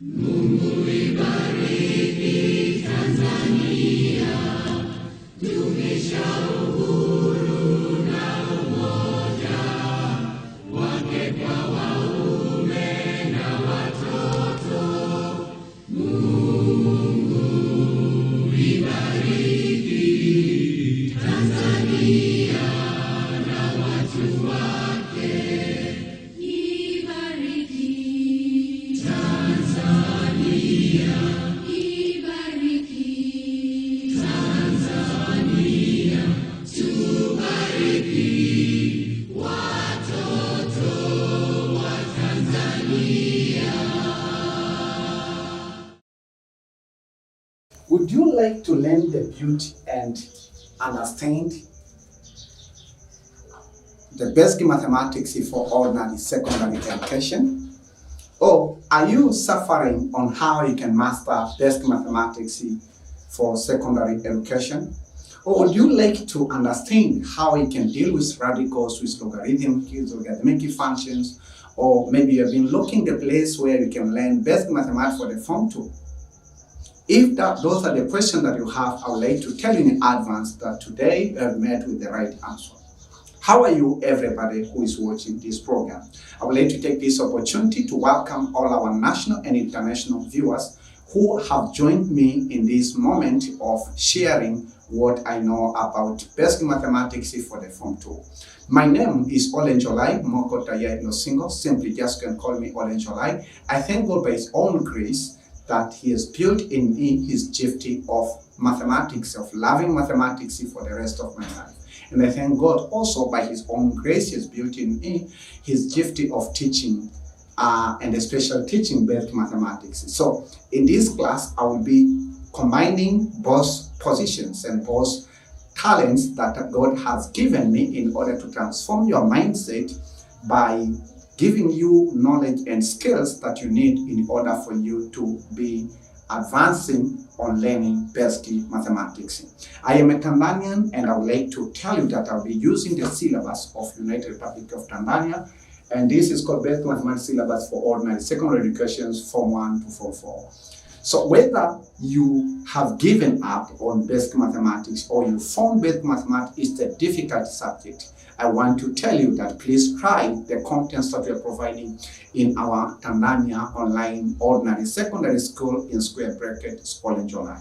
Mungu ibariki Tanzania, dumisha uhuru na umoja wake kwa waume na watoto. Mungu ibariki Tanzania na watu wake. Ibariki Tanzania, ibariki Tanzania, tubariki watoto wa Tanzania. Would you like to learn the beauty and understand the basic mathematics for ordinary secondary education? Or are you suffering on how you can master basic mathematics for secondary education? Or would you like to understand how you can deal with radicals, with logarithmic functions, or maybe you have been looking the place where you can learn basic mathematics for the Form 2? If those are the questions that you have, I would like to tell you in advance that today you have met with the right answer. How are you, everybody who is watching this program? I would like to take this opportunity to welcome all our national and international viewers who have joined me in this moment of sharing what I know about basic mathematics for the Form 2. My name is Olenjolai, Moko TAYAI no single, simply just can call me Olenjolai. I thank God by His own grace that He has built in me His gift of mathematics, of loving mathematics for the rest of my life. And I thank God also by His own grace He has built in me His gift of teaching and especially teaching basic mathematics. So in this class, I will be combining both positions and both talents that God has given me in order to transform your mindset by giving you knowledge and skills that you need in order for you to be advancing on learning basic mathematics. I am a Tanzanian and I would like to tell you that I'll be using the syllabus of United Republic of Tanzania, and this is called Basic Mathematics Syllabus for Ordinary Secondary Education, Form 1 to Form 4. So whether you have given up on basic mathematics or you found basic mathematics is a difficult subject, I want to tell you that please try the contents that we are providing in our Tanzania online ordinary secondary school in square brackets Olenjolai.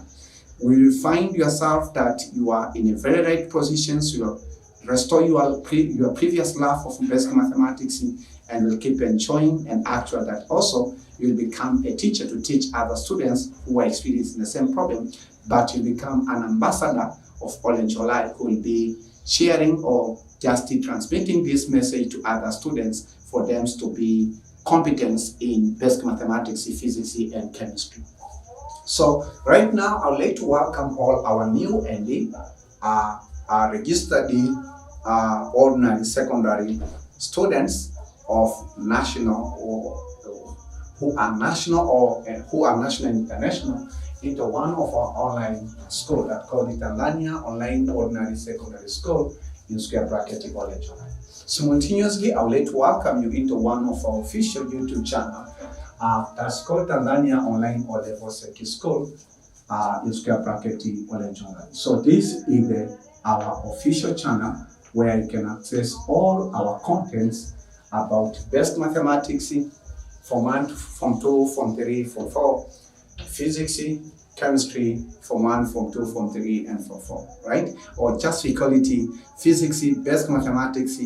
We will find yourself that you are in a very right position, so you restore your previous love of basic mathematics and will keep enjoying, and actually that also you will become a teacher to teach other students who are experiencing the same problem, but you become an ambassador of Olenjolai who will be sharing or just transmitting this message to other students for them to be competent in basic mathematics, physics, and chemistry. So right now, I would like to welcome all our new and registered ordinary secondary students of national or who are national and international into one of our online school that called the Tanzania Online Ordinary Secondary School in square bracket Olenjolai. Simultaneously, I would like to welcome you into one of our official YouTube channel that's called Tanzania Online O-Level Secondary School in square bracket Olenjolai. So this is our official channel where you can access all our contents about basic mathematics, Form 1, Form 2, Form 3, Form 4, physics, chemistry, Form 1, Form 2, Form 3, and Form 4, right? Or just we call it physics, basic mathematics,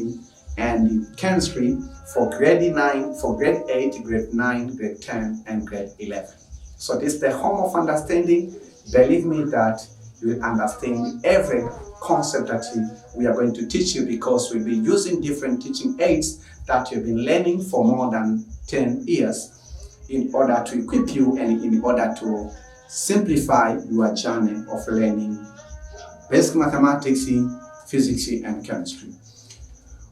and chemistry for grade 9, for grade 8, grade 9, grade 10, and grade 11. So this is the home of understanding. Believe me that you will understand every concept that we are going to teach you, because we'll be using different teaching aids that you've been learning for more than 10 years in order to equip you and in order to simplify your journey of learning basic mathematics, physics, and chemistry.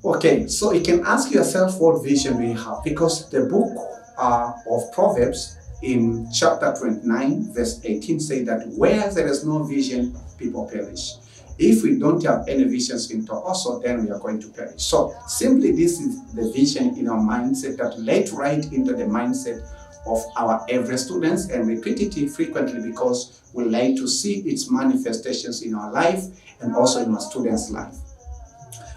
Okay, so you can ask yourself what vision we have, because the book of Proverbs in chapter 29, verse 18 say that where there is no vision, people perish. If we don't have any visions into also, then we are going to perish. So simply this is the vision in our mindset that let right into the mindset of our every students, and repeat it frequently because we like to see its manifestations in our life and also in our students' life.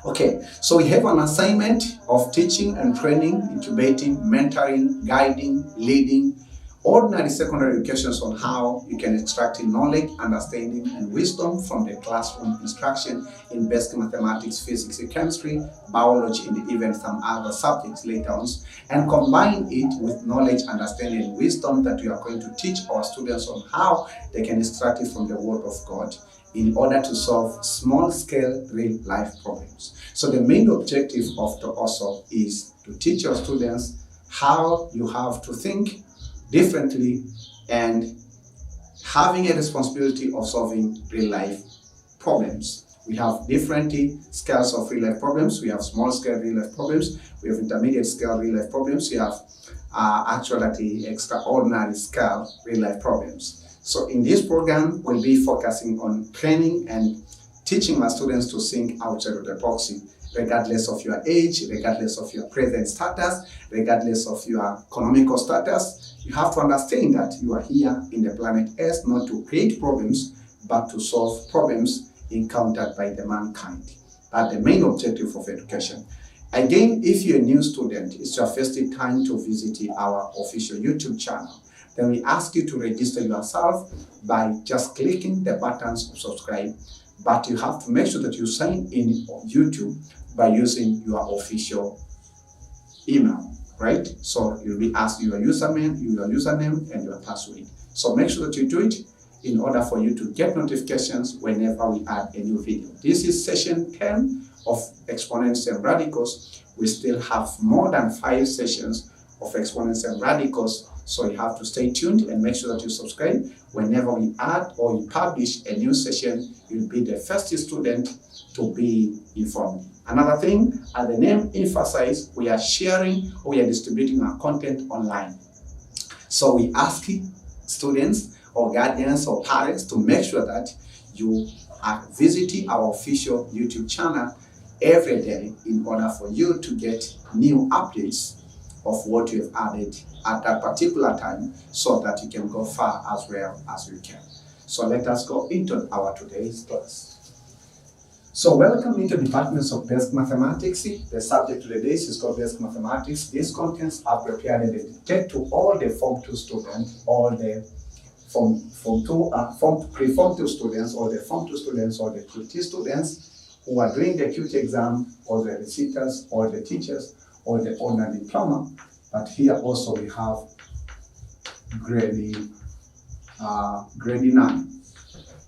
Okay, so we have an assignment of teaching and training, incubating, mentoring, guiding, leading ordinary secondary educations on how you can extract knowledge, understanding, and wisdom from the classroom instruction in basic mathematics, physics, chemistry, biology, and even some other subjects later on, and combine it with knowledge, understanding, and wisdom that we are going to teach our students on how they can extract it from the Word of God in order to solve small-scale real-life problems. So the main objective of the also is to teach your students how you have to think differently and having a responsibility of solving real-life problems. We have different scales of real-life problems. We have small-scale real-life problems. We have intermediate-scale real-life problems. We have actually extraordinary scale real-life problems. So in this program, we'll be focusing on training and teaching my students to think outside of the box, regardless of your age, regardless of your present status, regardless of your economical status. You have to understand that you are here in the planet Earth not to create problems, but to solve problems encountered by the mankind. That's the main objective of education. Again, if you're a new student, it's your first time to visit our official YouTube channel, then we ask you to register yourself by just clicking the buttons of subscribe. But you have to make sure that you sign in on YouTube by using your official email, right? So you'll be asked your username and your password. So make sure that you do it in order for you to get notifications whenever we add a new video. This is session 10 of Exponents and Radicals. We still have more than 5 sessions of Exponents and Radicals. So you have to stay tuned and make sure that you subscribe. Whenever we add or you publish a new session, you'll be the first student to be informed. Another thing, as the name emphasizes, we are sharing or we are distributing our content online. So we ask students or guardians or parents to make sure that you are visiting our official YouTube channel every day in order for you to get new updates of what you have added at that particular time so that you can go far as well as you can. So let us go into our today's class. So welcome into Departments of Basic Mathematics. The subject today is called Basic Mathematics. These contents are prepared and dedicated to all the Form 2 students, all the pre-Form 2 students, or the Form 2 students, or the QT students who are doing the QT exam, or the reciters, or the teachers, or the ordinary diploma. But here also we have grade 9.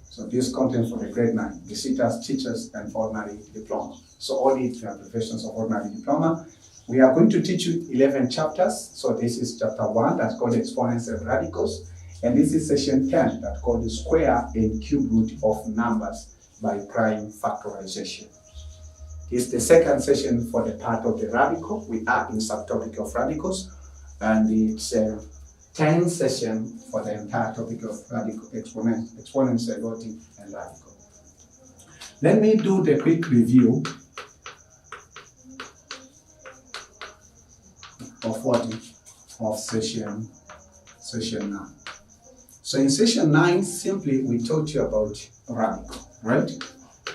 So this content for the grade 9, visitors, teachers, and ordinary diploma. So all these are professions of ordinary diploma. We are going to teach you 11 chapters. So this is chapter 1, that's called Exponents and Radicals. And this is session 10, that's called the Square and Cube Root of Numbers by Prime Factorization. This is the second session for the part of the radical. We are in subtopic of radicals, and it's a 10th session for the entire topic of radical exponents, ergodic, and radical. Let me do the quick review of session 9. So in session 9, simply we taught you about radical, right?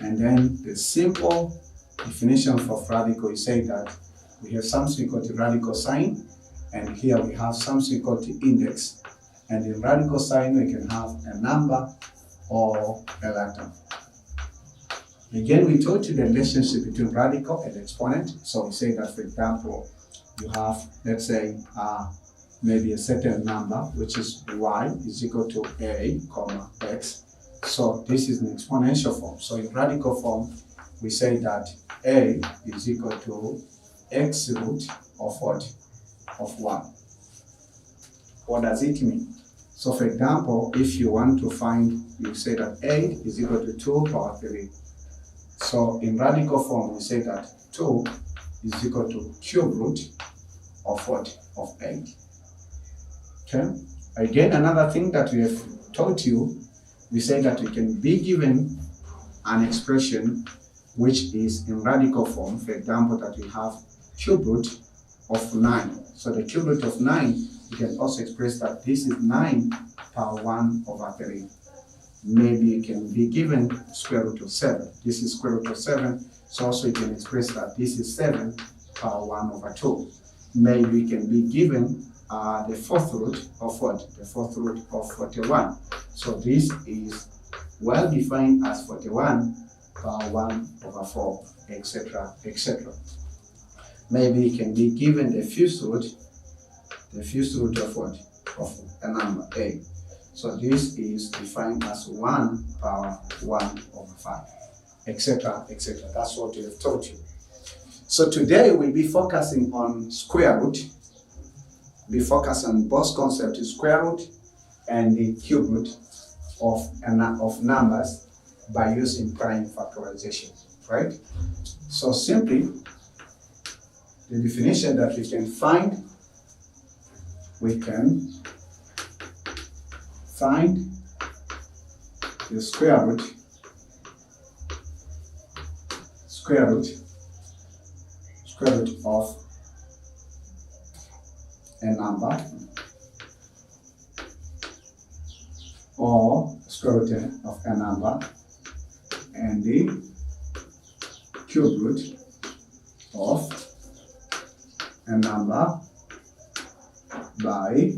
And then the simple definition of radical is saying that we have something called the radical sign, and here we have something called the index. And in radical sign, we can have a number or a letter. Again, we taught you the relationship between radical and exponent. So we say that, for example, you have, let's say, maybe a certain number, which is y is equal to a, comma, x. So this is an exponential form. So in radical form, we say that a is equal to x root of what? Of 1. What does it mean? So for example, if you want to find, you say that a is equal to 2 power 3. So in radical form, we say that 2 is equal to cube root of what? Of 8. Okay? Again, another thing that we have taught you, we say that we can be given an expression which is in radical form. For example, that we have cube root of 9. So the cube root of 9, you can also express that this is 9 power 1 over 3. Maybe it can be given square root of 7. This is square root of 7, so also you can express that this is 7 power 1 over 2. Maybe it can be given the fourth root of what? The fourth root of 41. So this is well defined as 41 power 1 over 4, etc., etc. Maybe it can be given the fifth root of what? Of a number A. So this is defined as 1 power 1 over 5, etc., etc. That's what we have taught you. So today we'll be focusing on square root. We'll focus on both concepts, square root and the cube root of numbers by using prime factorization, right? So simply, the definition that we can find the square root of a number, or square root of a number, and the cube root of a number by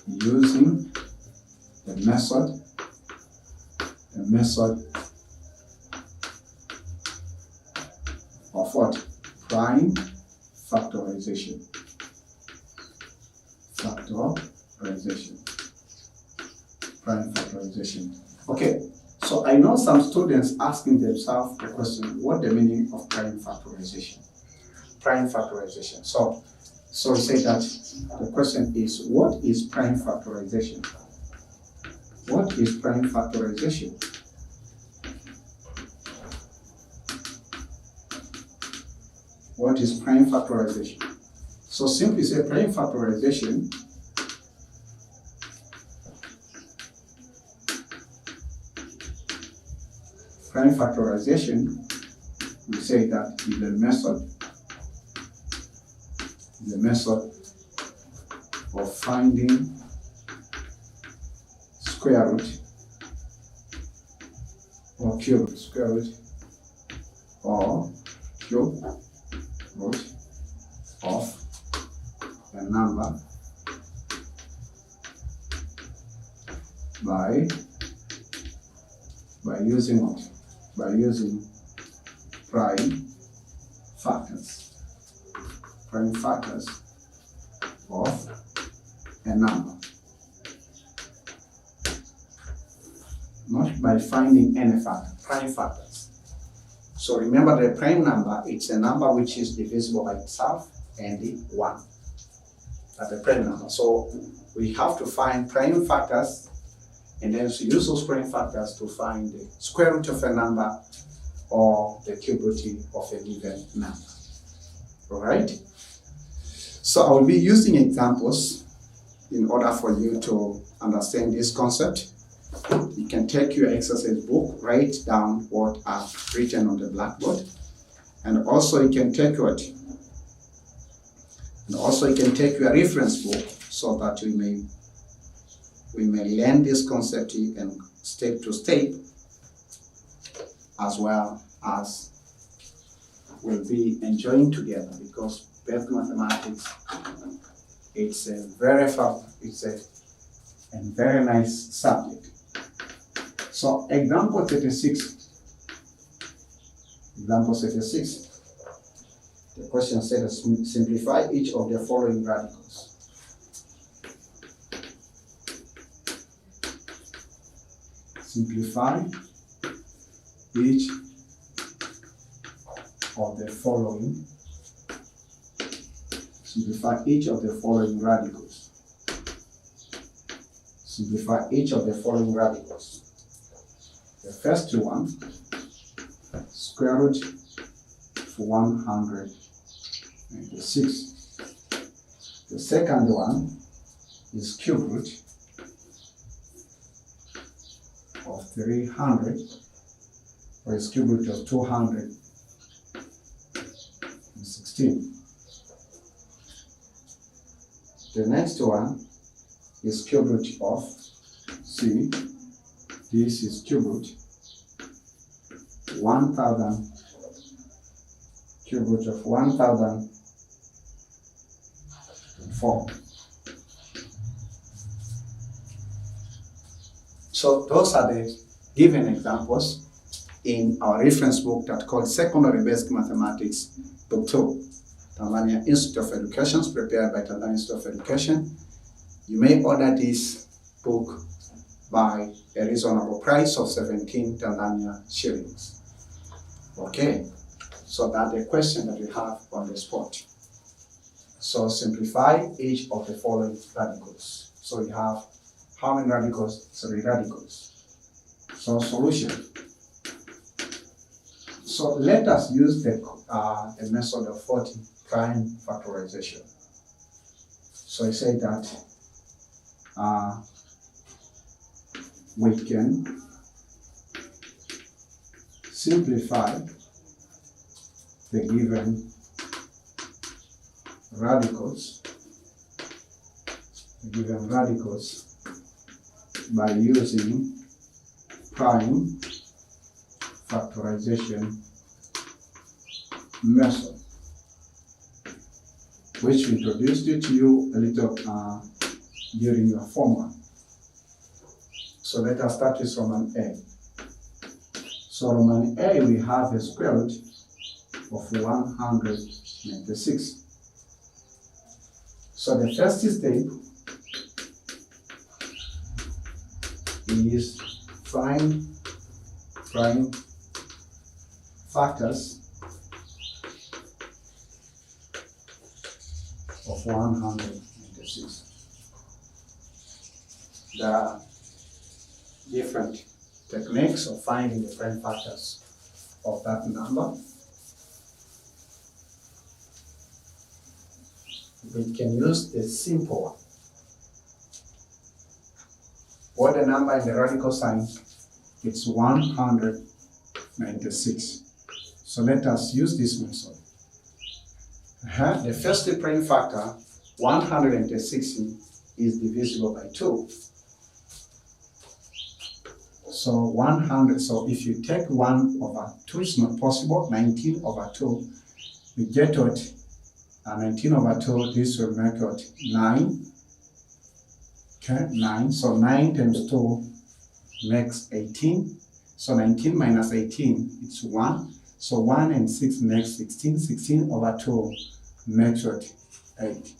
using the method of what? Prime factorization. Prime factorization. Okay, so I know some students asking themselves the question, what the meaning of prime factorization? Prime factorization. So we say that the question is, what is prime factorization? What is prime factorization? What is prime factorization? So simply say prime factorization we say that is the method of finding square root or cube root of a number by using what? By using prime factors of a number. Not by finding any factor, prime factors. So remember, the prime number, it's a number which is divisible by itself and the 1. That's the prime number. So we have to find prime factors, and then to use those prime factors to find the square root of a number or the cube root of a given number. All right? So I will be using examples in order for you to understand this concept. You can take your exercise book, write down what I've written on the blackboard, and also you can take your reference book so that we may learn this concept and step to step, as well as we'll be enjoying together, because basic mathematics, it's a very nice subject. So example 36. The question says simplify each of the following radicals. Simplify each of the following radicals. Simplify each of the following radicals. The first one, square root of 106. The second one is cube root of 300. or is cube root of 216. The next one is cube root of C. This is cube root 1000, cube root of 1004. So those are the given examples in our reference book that called Secondary Basic Mathematics, Book 2, Tanzania Institute of Education, prepared by Tanzania Institute of Education. You may order this book by a reasonable price of 17 Tanzania shillings. Okay, so that's the question that we have on the spot. So simplify each of the following radicals. So you have how many radicals? 3 radicals. So solution. So let us use the method of 40 prime factorization. So I say that we can simplify the given radicals, by using prime factorization method, which we introduced it to you a little during your form 1. So let us start with Roman A. So Roman A, we have a square root of 196. So the first step is find prime factors of 196. There are different techniques of finding the prime factors of that number. We can use the simple one. What the number in the radical sign? It's 196. So let us use this method. The first prime factor, 160, is divisible by 2. So 100, so if you take 1 over 2, it's not possible. 19 over 2, we get what? 19 over 2, this will make what? 9. Okay, 9. So 9 times 2 makes 18. So 19 minus 18, it's 1. So 1 and 6 makes 16. 16 over 2 makes what? 8.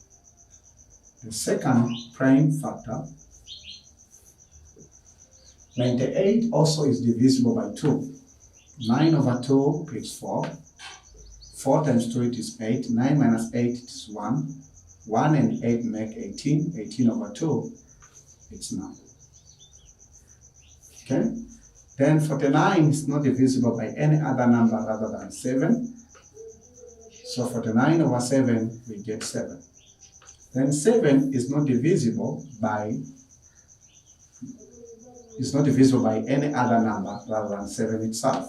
The second prime factor, 98, also is divisible by 2. 9 over 2 is 4. 4 times 2 it is 8. 9 minus 8 is 1. 1 and 8 make 18. 18 over 2, it's 9. Okay? Then 49 is not divisible by any other number rather than 7. So 49 over 7, we get 7. Then 7 is not divisible by any other number rather than 7 itself.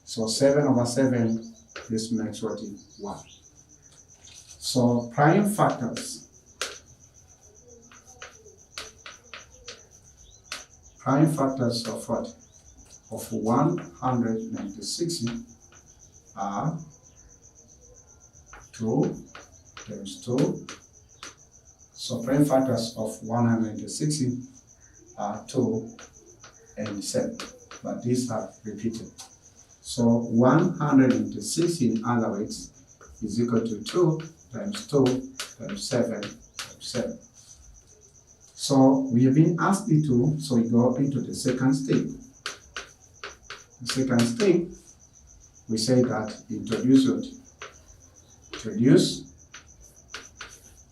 So 7 over 7, this makes what? 1. So prime factors. Prime factors of what? Of 196 are 2 times 2. So prime factors of 160 are 2 and 7, but these are repeated. So 160, in other words, is equal to 2 times 2 times 7 times 7. So we have been asked to, so we go into the second step. The second step, we say that introduce.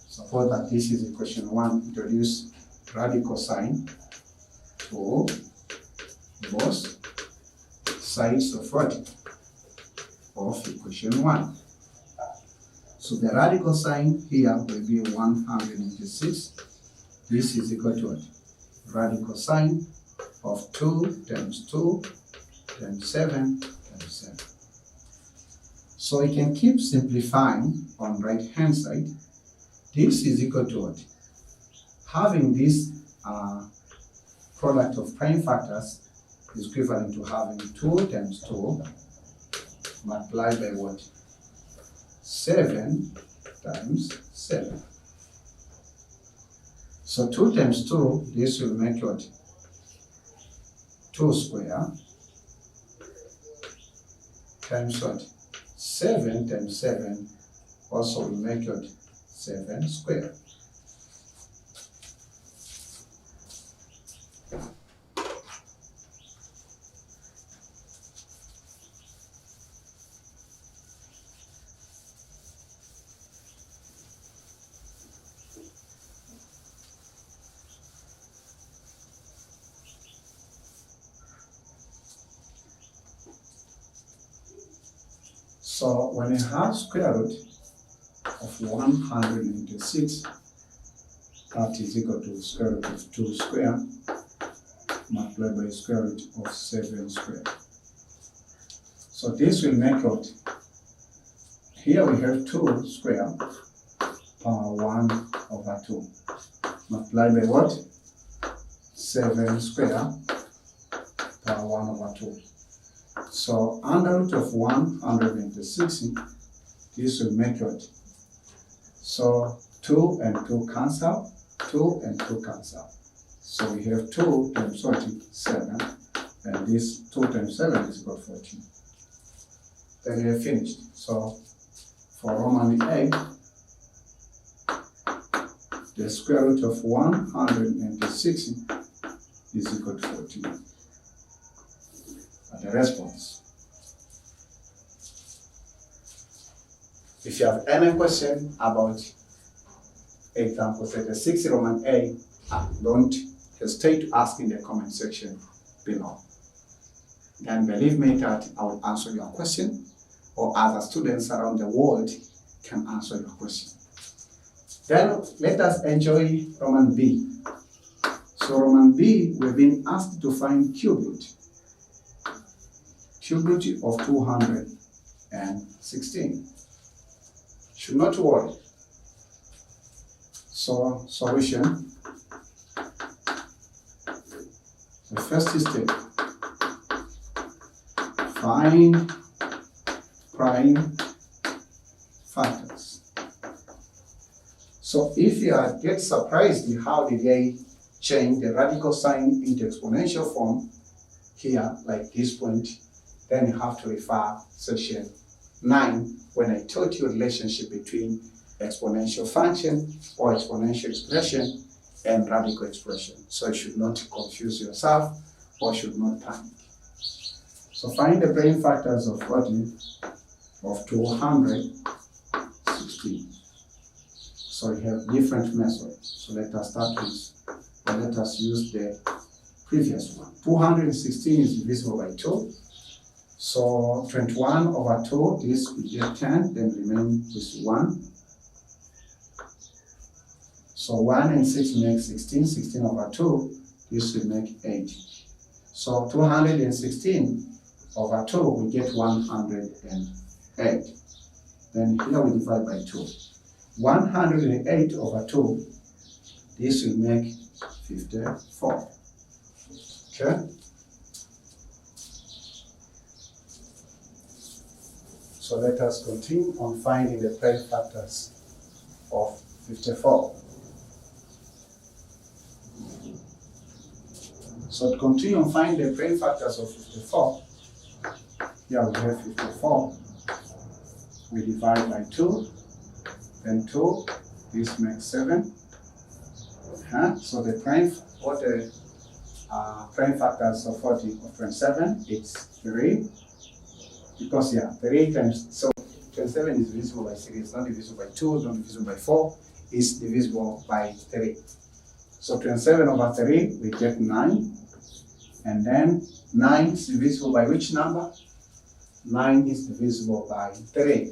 Suppose that this is equation 1, introduce radical sign to both sides of what? Of equation 1. So the radical sign here will be 196. This is equal to what? Radical sign of 2 times 2 times 7 times 7. So we can keep simplifying on right hand side. This is equal to what? Having this product of prime factors is equivalent to having 2 times 2 multiplied by what? 7 times 7. So 2 times 2, this will make what? 2 square times what? 7 times 7 also will make what? 7 square. So when you have square root of 186, that is equal to square root of 2 square multiplied by square root of 7 square. So this will make out, here we have 2 square power 1 over 2 multiplied by what? 7 square power 1 over 2. So under root of 160, this will make it. So 2 and 2 cancel, 2 and 2 cancel. So we have 2 times 7, and this 2 times 7 is equal to 14. Then we are finished. So for Roman 8, the square root of 160 is equal to 14. The response. If you have any question about example 36 Roman A, don't hesitate to ask in the comment section below. Then believe me that I will answer your question, or other students around the world can answer your question. Then let us enjoy Roman B. So Roman B, we've been asked to find cube root. Cube root of 216. Should not worry. So solution. The first step, find prime factors. So if you get surprised in how did they change the radical sign into exponential form here, like this point, then you have to refer section 9 when I taught you relationship between exponential function or exponential expression and radical expression. So you should not confuse yourself or should not panic. So find the prime factors of what of 216. So we have different methods. So let us start with, or let us use the previous one. 216 is divisible by 2. So 21 over 2, this we get 10, then remain with 1. So 1 and 6 make 16, 16 over 2, this will make 8. So 216 over 2, we get 108. Then here we divide by 2. 108 over 2, this will make 54. Okay? So let us continue on finding the prime factors of 54. So to continue on finding the prime factors of 54, here we have 54. We divide by 2, then 2, this makes 7. So the prime, what the prime factors of 27, it's 3. Because 3 times, so 27 is divisible by 3, it's not divisible by 2, it's not divisible by 4, it's divisible by 3. So 27 over 3, we get 9. And then 9 is divisible by which number? 9 is divisible by 3.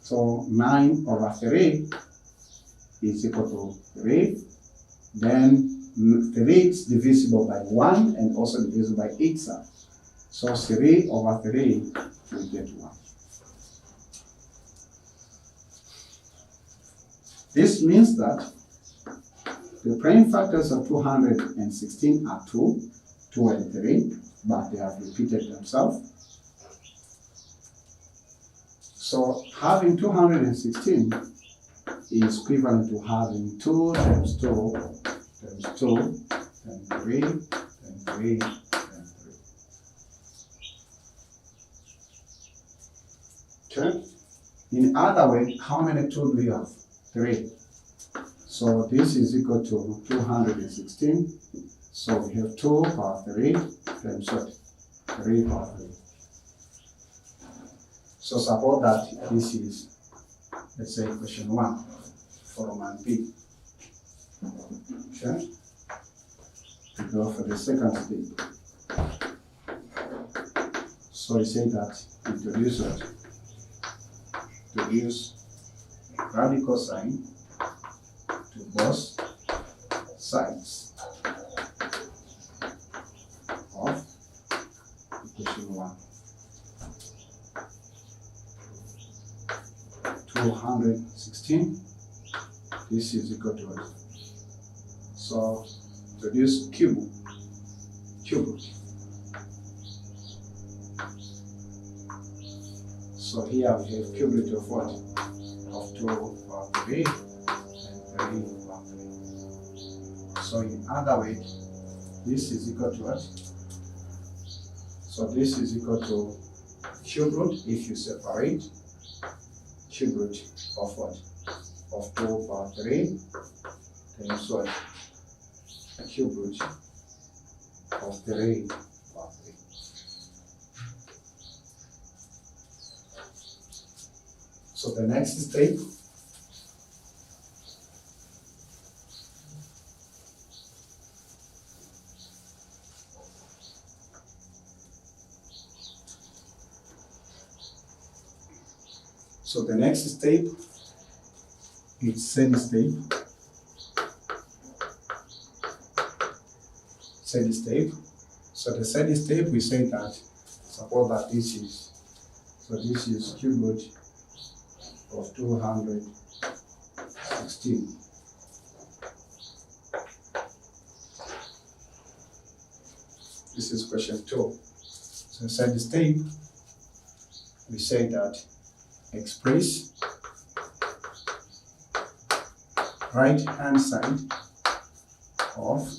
So 9 over 3 is equal to 3. Then 3 is divisible by 1 and also divisible by itself. So 3 over 3, we get 1. This means that the prime factors of 216 are 2, 2 and 3, but they have repeated themselves. So having 216 is equivalent to having 2 times 2 times 2 times 3 times 3 times 3. Okay? In other way, how many 2 do we have? 3. So this is equal to 216. So we have 2 power 3 times what? 3 power 3. So suppose that this is, let's say, question 1 for Roman B. Okay? We go for the second step. So we say that introduce what? Introduce radical sign to both sides of equation 1. 216, this is equal to what? So introduce cube root. So here we have cube root of what? Of 2 power 3 and 3 power 3. So in other way, this is equal to what? So this is equal to cube root if you separate cube root of what? Of 2 power 3 times what? Cube root of 3 power 3. So the next step, is steady state. Steady state. So the steady state, we say that, suppose that this is cube root of 216. This is question 2. So steady state, we say that express right hand side of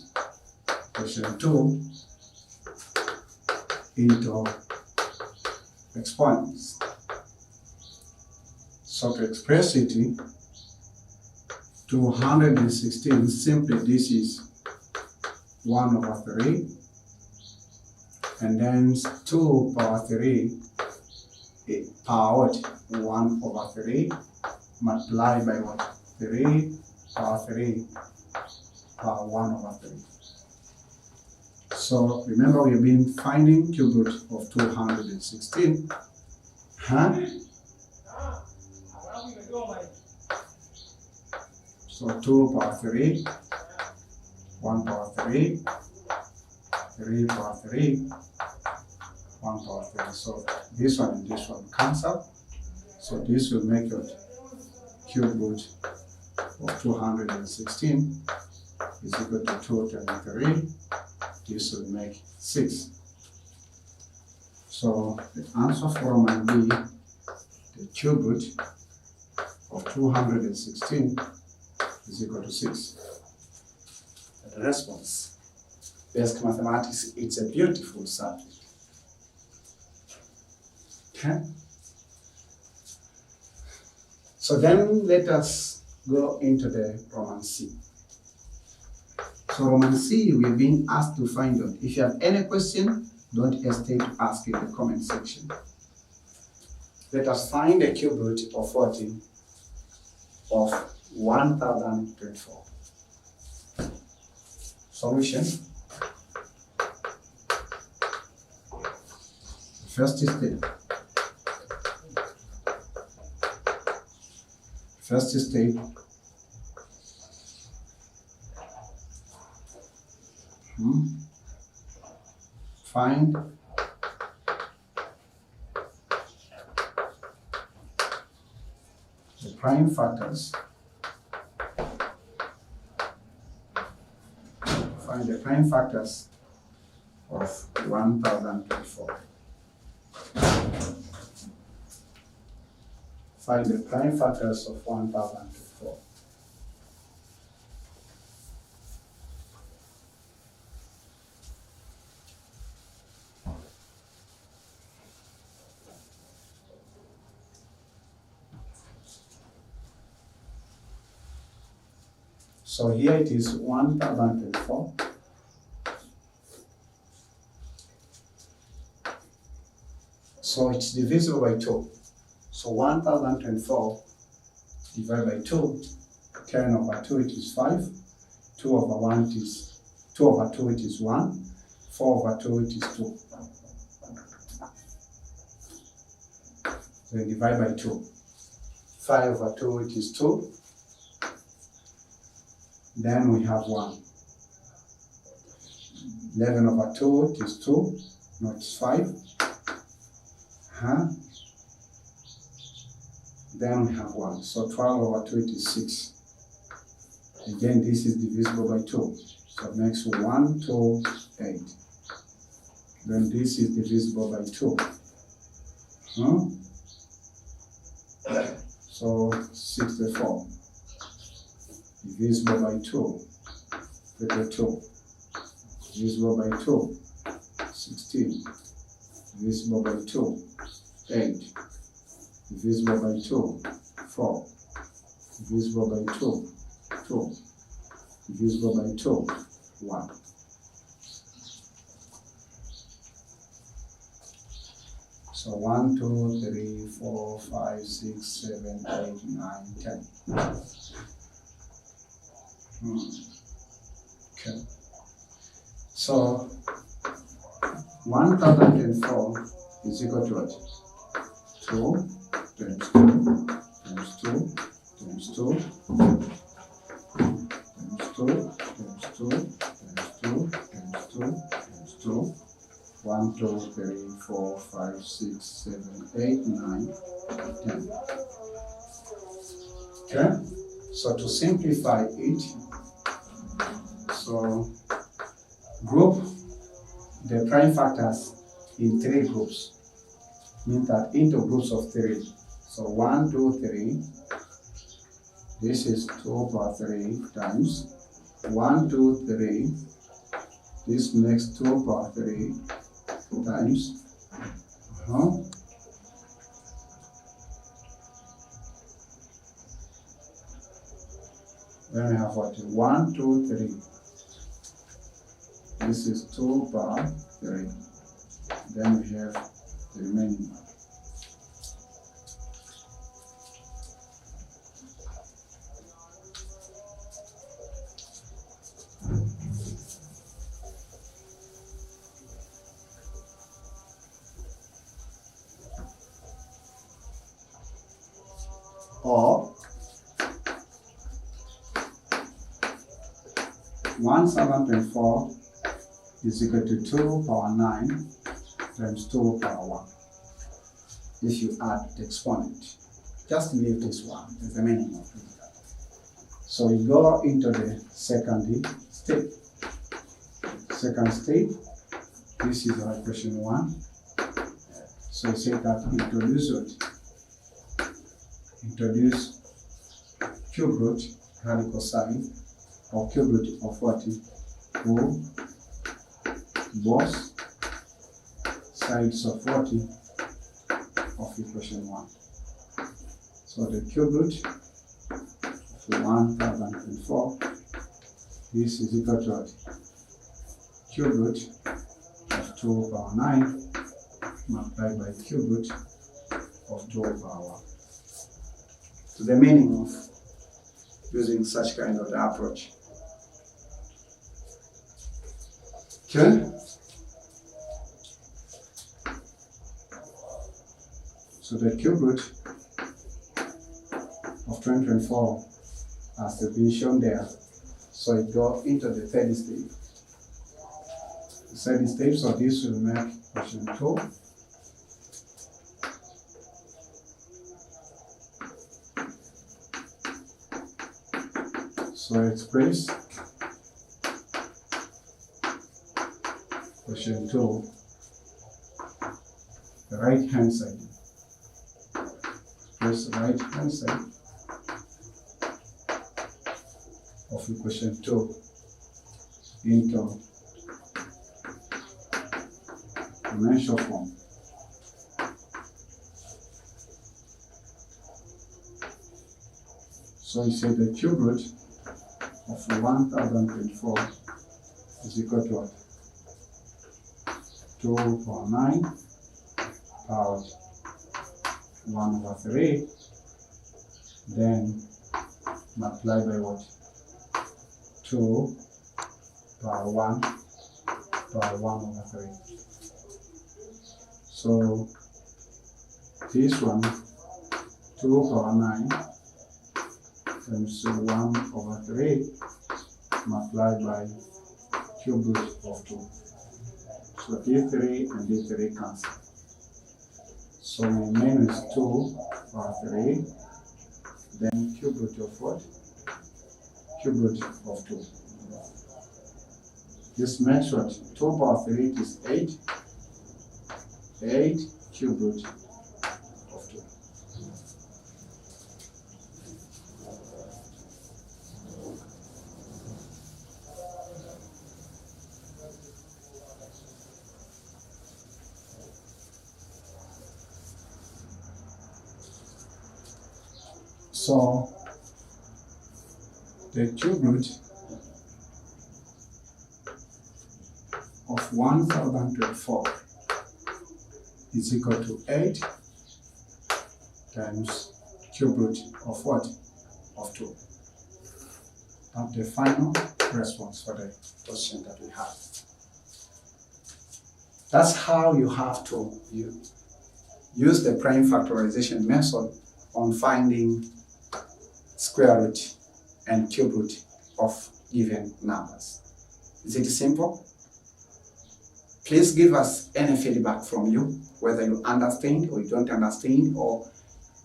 question 2 into exponents. So to express it, 216, simply this is 1 over 3, and then 2 power 3 power what? 1 over 3 multiplied by what? 3 power 3 power 1 over 3. So remember, we have been finding cube root of 216. So 2 power 3, 1 power 3, 3 power 3, 1 power 3. So this one and this one cancel. So this will make your cube root of 216 is equal to 2 times 3. This will make 6. So the answer for Roman B, the cube root of 216 is equal to 6. The response. Basic mathematics, it's a beautiful subject. Okay? So then let us go into the Roman C. So Roman C, we've been asked to find out. If you have any question, don't hesitate to ask in the comment section. Let us find the cube root of 40 of 1024. Solution. First step. Find prime factors. Find the prime factors of 1024. Find the prime factors of 1024. So here it is 1024. So it's divisible by 2. So 1024 divided by 2, 10 over 2 it is 5, 2 over 1 it is 2 over 2 it is 1, 4 over 2 it is 2. So you divide by 2. 5 over 2 it is 2. Then we have 1. 11 over 2 it is 2, not 5. Then we have 1. So 12 over 2 it is 6. Again, this is divisible by 2. So it makes 1, 2, 8. Then this is divisible by 2. So 64. Divisible by 2. 32. Divisible by 2. 16. Divisible by 2. 8. Divisible by 2. 4. Divisible by 2. 2. Divisible by 2. 1. So 1, 2, 3, 4, 5, 6, 7, 8, 9, 10. Okay. So 1004 is equal to what? 2 times 2 times 2 times 2 times 2 times 2 times 2 times 2 times 2. 1, 2, 3, 4, 5, 6, 7, 8, 9, 10. Okay? So to simplify it, so group the prime factors in 3 groups. Means that into groups of 3. So 1, 2, 3. This is 2 power 3 times 1, 2, 3. This makes 2 power 3 times. Then we have what? 1, 2, 3. This is 2 power 3. Then we have the remaining one. Or 1724 is equal to 2 power 9 times 2 power 1. If you add the exponent, just leave this one as the minimum of it. So you go into the second step. Second step, this is our equation 1. So you say that introduce cube root radical side or cube root of what? To both sides of what? Of equation 1. So the cube root of 1004, this is equal to what? Cube root of 2 power 9 multiplied by cube root of 2 power 1. So the meaning of using such kind of approach. Okay? So the cube root of 2024 has been shown there. So it goes into the third step. The third step, so this will make equation 2. So express question 2, the right hand side. Express the right hand side of equation 2 into exponential form. So you say the cube root of 1024 is equal to what? 2 power 9 power 1 over 3, then multiply by what? 2 power 1 power 1 over 3. So this one, 2 power 9 times 1 over 3 multiplied by cube root of 2. So d3 and d3 cancel. So my main is 2 power 3, then cube root of what? Cube root of 2. This makes what? 2 power 3 is 8. 8 cube root of 2. So the cube root of 1024 is equal to 8 times cube root of what? Of 2. That's the final response for the question that we have. That's how you have to use the prime factorization method on finding square root and cube root of given numbers. Is it simple? Please give us any feedback from you, whether you understand or you don't understand, or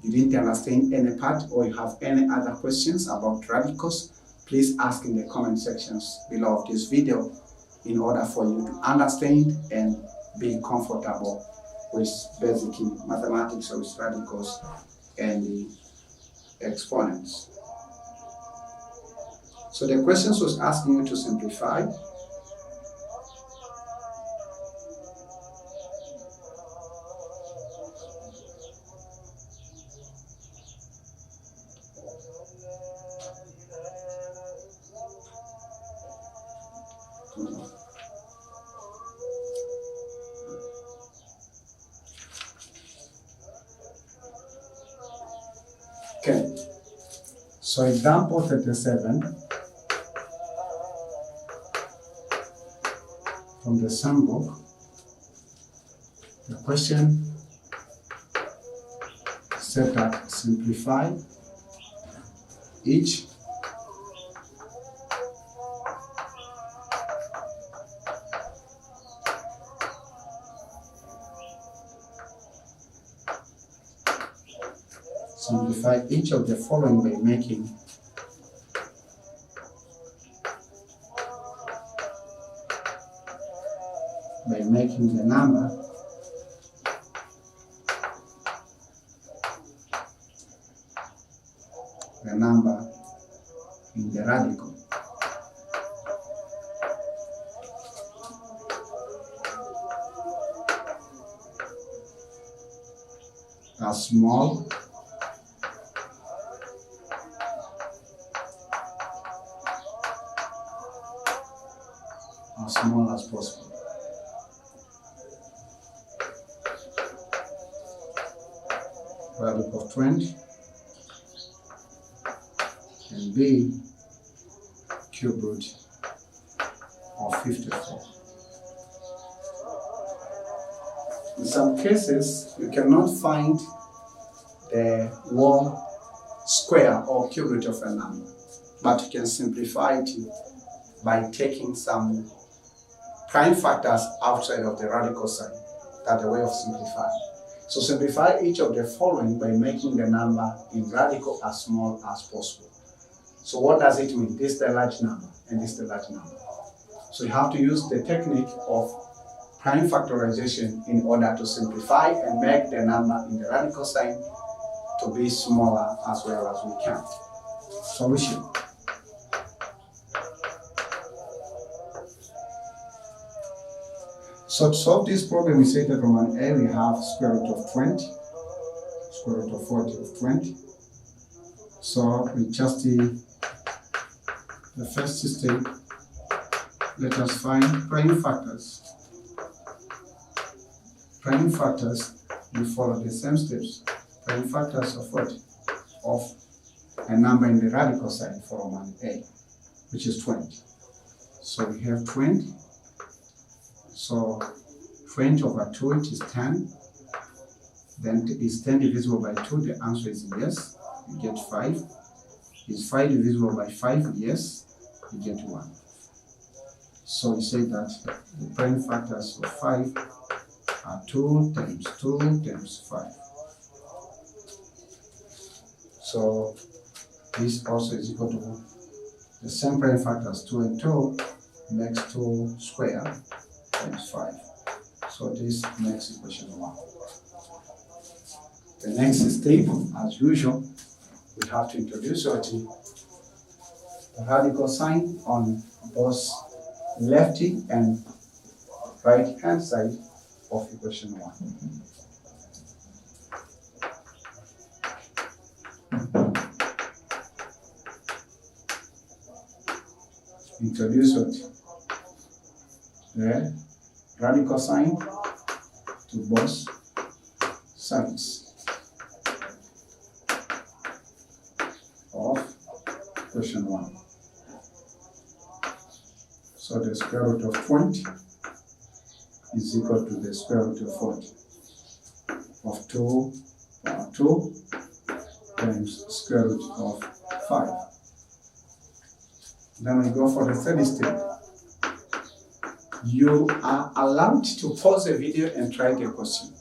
you didn't understand any part, or you have any other questions about radicals. Please ask in the comment sections below of this video in order for you to understand and be comfortable with basic mathematics or with radicals and the exponents. So the questions was asking you to simplify. Okay, so example 37 from the same book. The question said that simplify each of the following by making the number in the radical. As small as possible. Radical of 20 and B cube root of 54. In some cases, you cannot find the whole square or cube root of a number, but you can simplify it by taking some prime factors outside of the radical sign. That's the way of simplifying. So simplify each of the following by making the number in radical as small as possible. So what does it mean? This is the large number and this is the large number. So you have to use the technique of prime factorization in order to simplify and make the number in the radical sign to be smaller as well as we can. Solution. So to solve this problem, we say that Roman A, we have square root of 20, square root of 40 of 20. So we just the first step, let us find prime factors. Prime factors, we follow the same steps. Prime factors of what? Of a number in the radical sign for Roman A, which is 20. So we have 20. So 20 over 2, it is 10. Then is 10 divisible by 2? The answer is yes. You get 5. Is 5 divisible by 5? Yes. You get 1. So we say that the prime factors of 5 are 2 times 2 times 5. So this also is equal to the same prime factors 2 and 2 makes 2 squared times 5. So this makes equation 1. The next step, as usual, we have to introduce the radical sign on both lefty and right hand side of equation 1. Introduce the radical sign to both sides of equation 1. So the square root of 20 is equal to the square root of 40 of 2 power 2 times square root of 5. Then we go for the third step. You are allowed to pause the video and try the question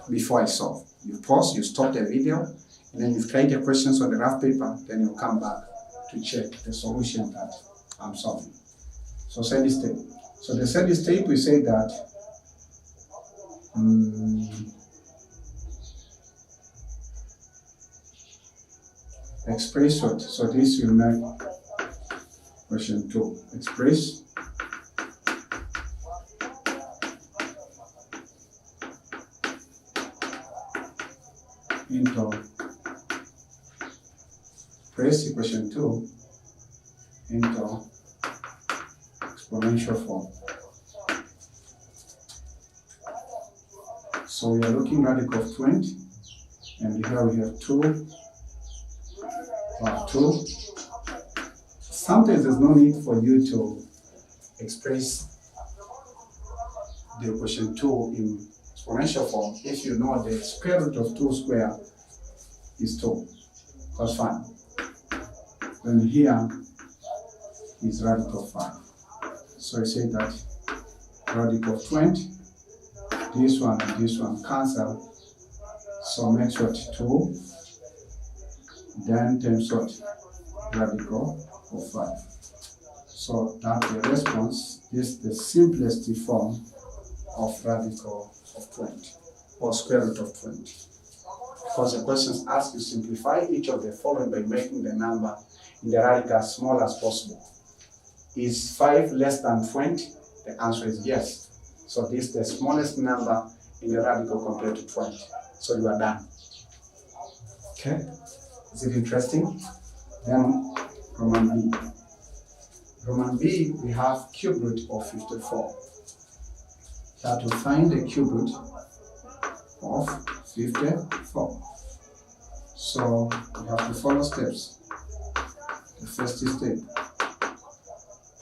before I solve. You pause, you stop the video, and then you try the questions on the rough paper, then you come back to check the solution that I'm solving. So third step. So the third step, we say that express what? So this will make question 2. Express into press equation 2 into exponential form. So we are looking radical of 20, and here we have 2 power 2. Sometimes there's no need for you to express the equation 2 in exponential form if you know the square root of 2 squared is 2. That's fine. Then here is radical of 5. So I say that radical of 20, this one and this one cancel. So makes what? 2. Then times what? Radical of 5. So that's the response. This is the simplest form of radical of 20 or square root of 20. Because the questions ask you simplify each of the following by making the number in the radical as small as possible. Is 5 less than 20? The answer is yes. So this is the smallest number in the radical compared to 20. So you are done. Okay? Is it interesting? Then Roman B. Roman B, we have cube root of 54. That will find the cube root of 54. So we have to follow steps. The first step,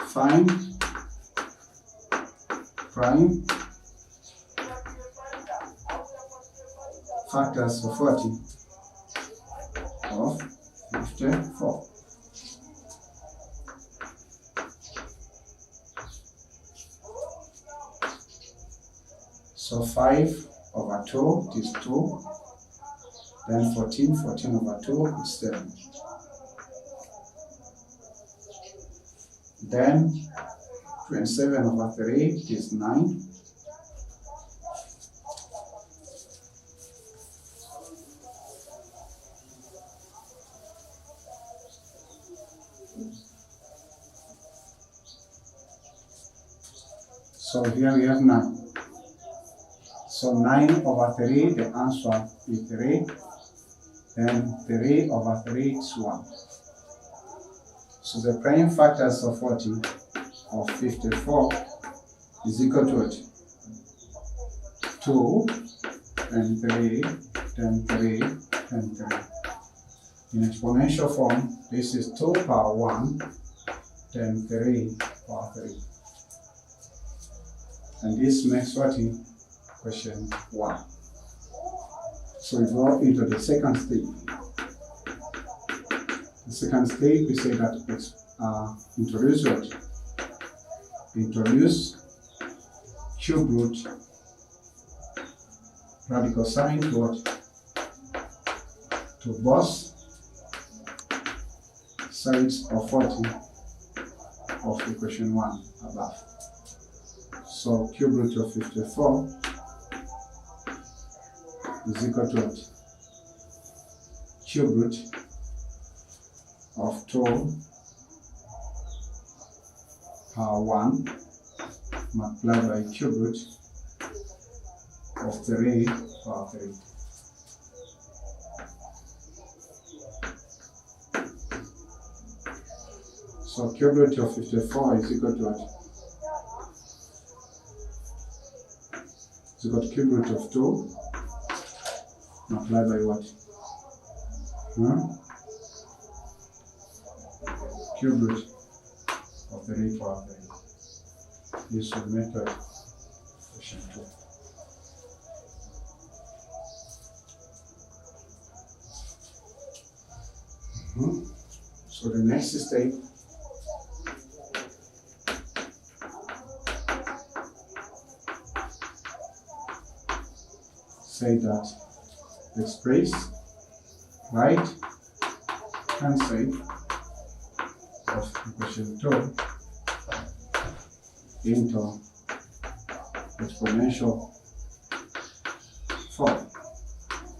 find prime factors of 40 of 54. So 5 over 2 is 2, then 14 over 2 is 7. Then 27 over 3 is 9. So here we have 9. So 9 over 3, the answer is 3. Then 3 over 3 is 1. So the prime factors of 40 of 54 is equal to what? 2, then 3, then 3, then 3. In exponential form, this is 2 power 1, then 3 power 3. And this makes what in question 1. So we go into the second step. The second step, we say that introduce what? Introduce cube root radical sign to what? To both sides of 40 of equation 1 above. So cube root of 54 is equal to what? Cube root of 2 power 1 multiplied by cube root of 3 power 3. So cube root of 54 is equal to what? Is equal to cube root of 2 multiplied by what? Cube root of 3 power 3. This will make a question 2. So the next step say that express right hand side of equation 2 into exponential form.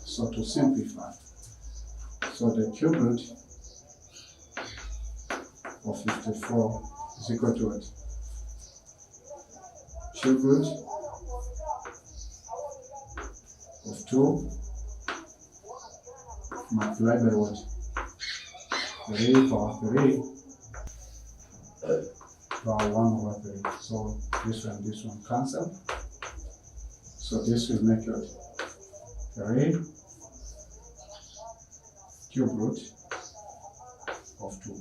So to simplify, so the cube root of 54 is equal to what? Cube root of 2 multiplied by what? 3 power 3 power 1 over 3. So this one cancel. So this will make it 3 cube root of 2.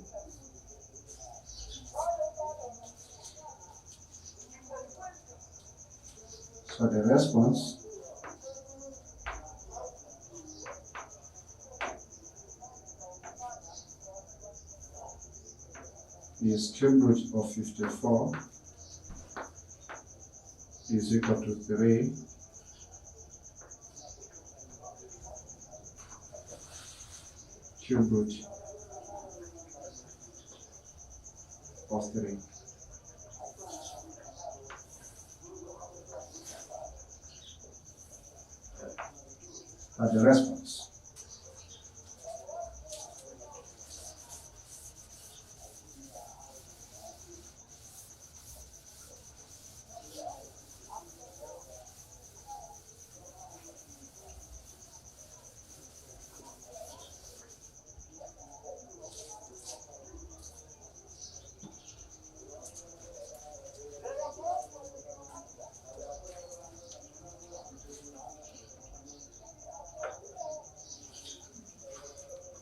So the response is cube root of 54 is equal to 3 cube root of 3. That's the response.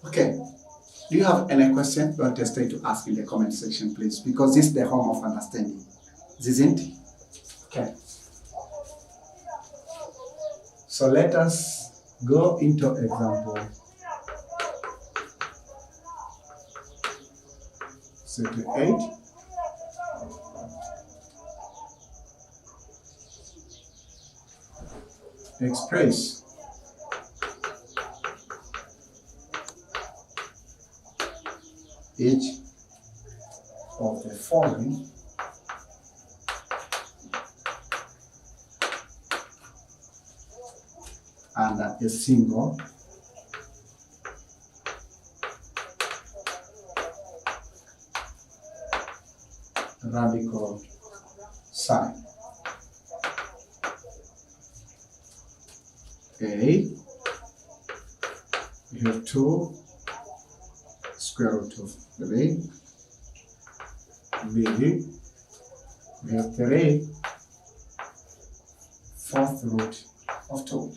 Okay, do you have any question? Don't hesitate to ask in the comment section, please, because this is the home of understanding, isn't it? Okay. So let us go into example 38. Express each of the following under a single radical sign. A, we have 2 square root of 3. B, we have 3 fourth root of 2.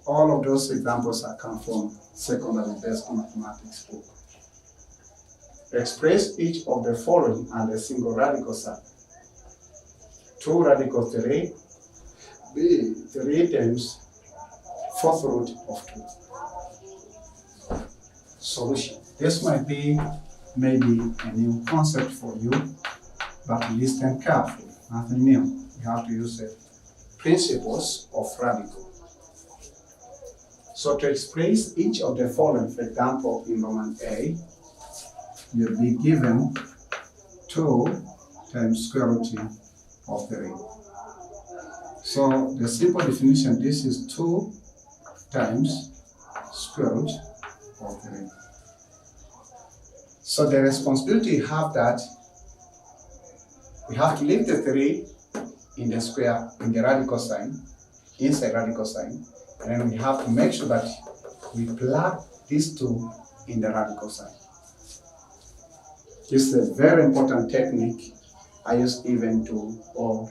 All of those examples are come from secondary basic mathematics book. Express each of the following and a single radical sign. 2 radical 3, B, 3 times fourth root of 2. Solution. This might be maybe a new concept for you, but listen carefully. Nothing new. You have to use the principles of radical. So to express each of the following, for example, in Roman A, you'll be given 2 times square root of 3. So the simple definition, this is 2 times square root of 3. So the responsibility you have that we have to leave the 3 in the square, in the radical sign, inside radical sign, and then we have to make sure that we plug these 2 in the radical sign. This is a very important technique I use even to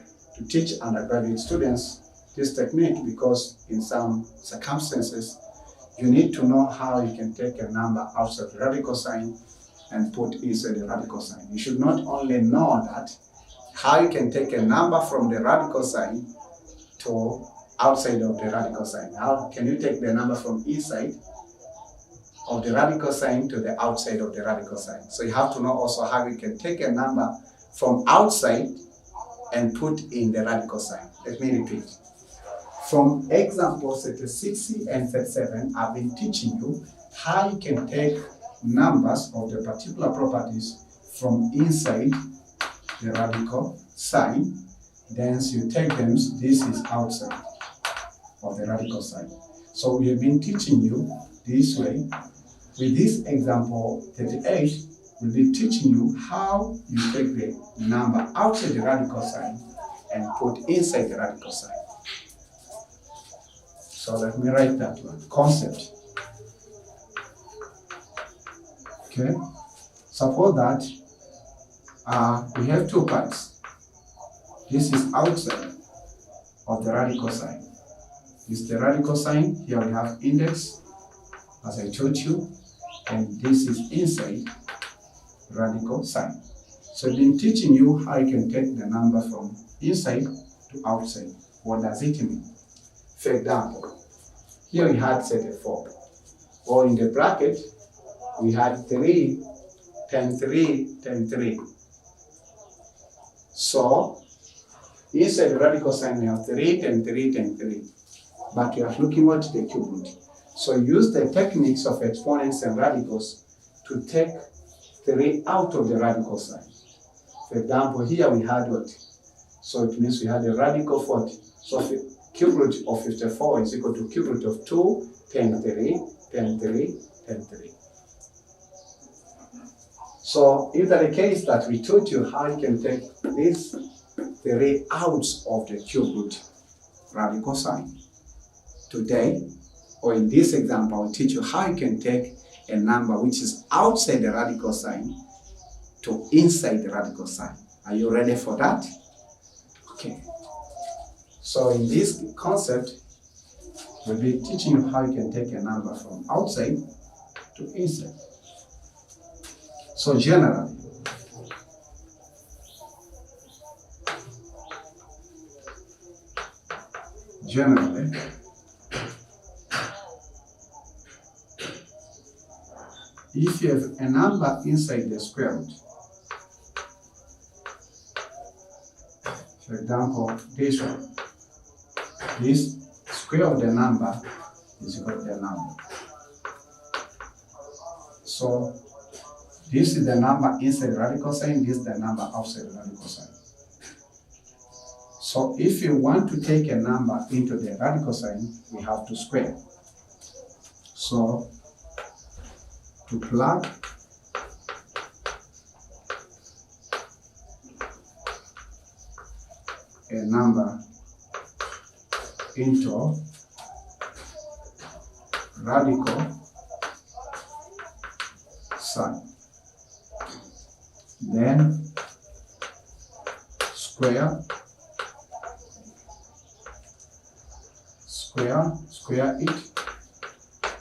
teach undergraduate students this technique, because in some circumstances you need to know how you can take a number outside the radical sign and put inside the radical sign. You should not only know that, how you can take a number from the radical sign to outside of the radical sign. How can you take the number from inside of the radical sign to the outside of the radical sign? So you have to know also how you can take a number from outside and put in the radical sign. Let me repeat. From examples 36 and 37, I've been teaching you how you can take numbers of the particular properties from inside the radical sign. Then you take them, this is outside of the radical sign. So we have been teaching you this way. With this example 38, we'll be teaching you how you take the number outside the radical sign and put inside the radical sign. So let me write that one, concept. Okay, suppose that we have 2 parts. This is outside of the radical sign. This is the radical sign. Here we have index, as I told you, and this is inside radical sign. So I've been teaching you how you can take the number from inside to outside. What does it mean? For example, here we had 34, or in the bracket, we had 3 times 3 times 3. So inside the radical sign, we have 3 times 3 times 3. But we are looking at the cube root. So use the techniques of exponents and radicals to take 3 out of the radical sign. For example, here we had what? So it means we had a radical 40. So cube root of 54 is equal to cube root of 2 times 3 times 3 times 3. So if that the case that we taught you how you can take this 3 out of the cube root radical sign. Today, or in this example, I'll teach you how you can take a number which is outside the radical sign to inside the radical sign. Are you ready for that? Okay. So in this concept, we'll be teaching you how you can take a number from outside to inside. So generally, if you have a number inside the square root, for example, this one, this square of the number is equal to the number. So This is the number inside the radical sign, this is the number outside the radical sign. So if you want to take a number into the radical sign, we have to square. So to plug a number into radical sign, then square it,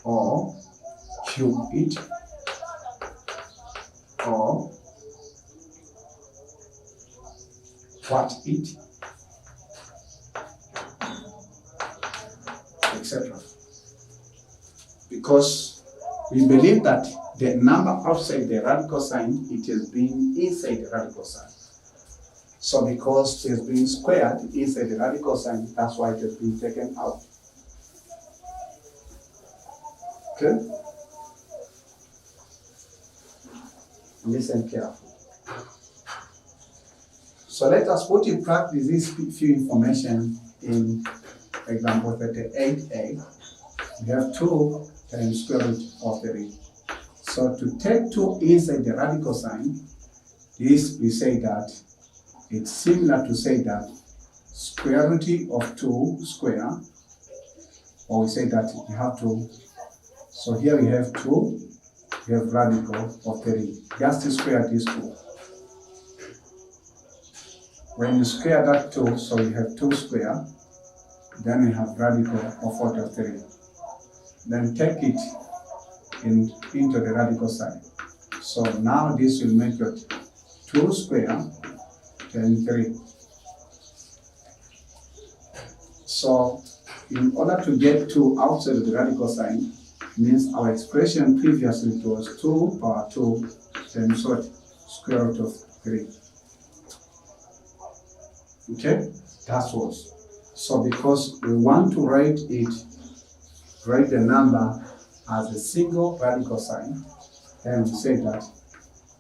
or cube it, or what it, etc. Because we believe that the number outside the radical sign, it has been inside the radical sign. So because it has been squared inside the radical sign, that's why it has been taken out. Okay? Listen carefully. So let us put in practice this few information in example 38a. We have 2 times square root of 3. So to take 2 inside the radical sign, this we say that it's similar to say that square root of 2 square, or we say that you have to, so here we have 2, we have radical of 3. Just square this 2. When you square that 2, so we have 2 square, then we have radical of what of 3. Then take it into the radical sign. So now this will make it 2 square times 3. So in order to get 2 outside of the radical sign, means our expression previously was 2 power 2 times what? Square root of 3. Okay? That was. So because we want to write the number as a single radical sign, then we say that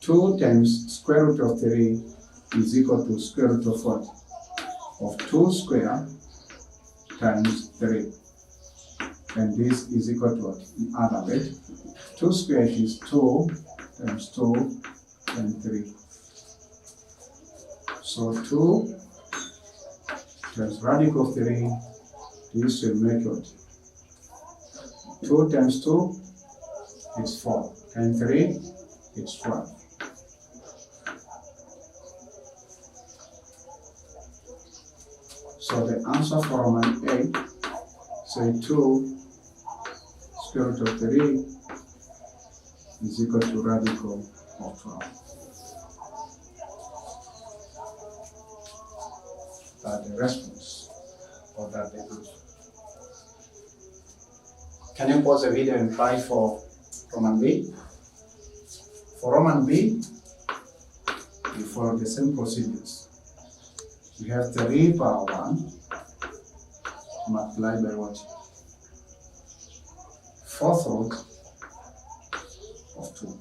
2 times square root of 3 is equal to square root of what? Of 2 square times 3. And this is equal to what? In other way, 2 squared is 2 times 2 times 3. So 2 times radical of 3, this will make what? 2 times 2 is 4, and 3 is 12. So the answer for Roman 8, say 2 square root of 3 is equal to radical of 12. That's the response, or that's the answer. Can you pause the video and try for Roman B? For Roman B, you follow the same procedures. We have 3 power 1 multiplied by what? 4th root of 2.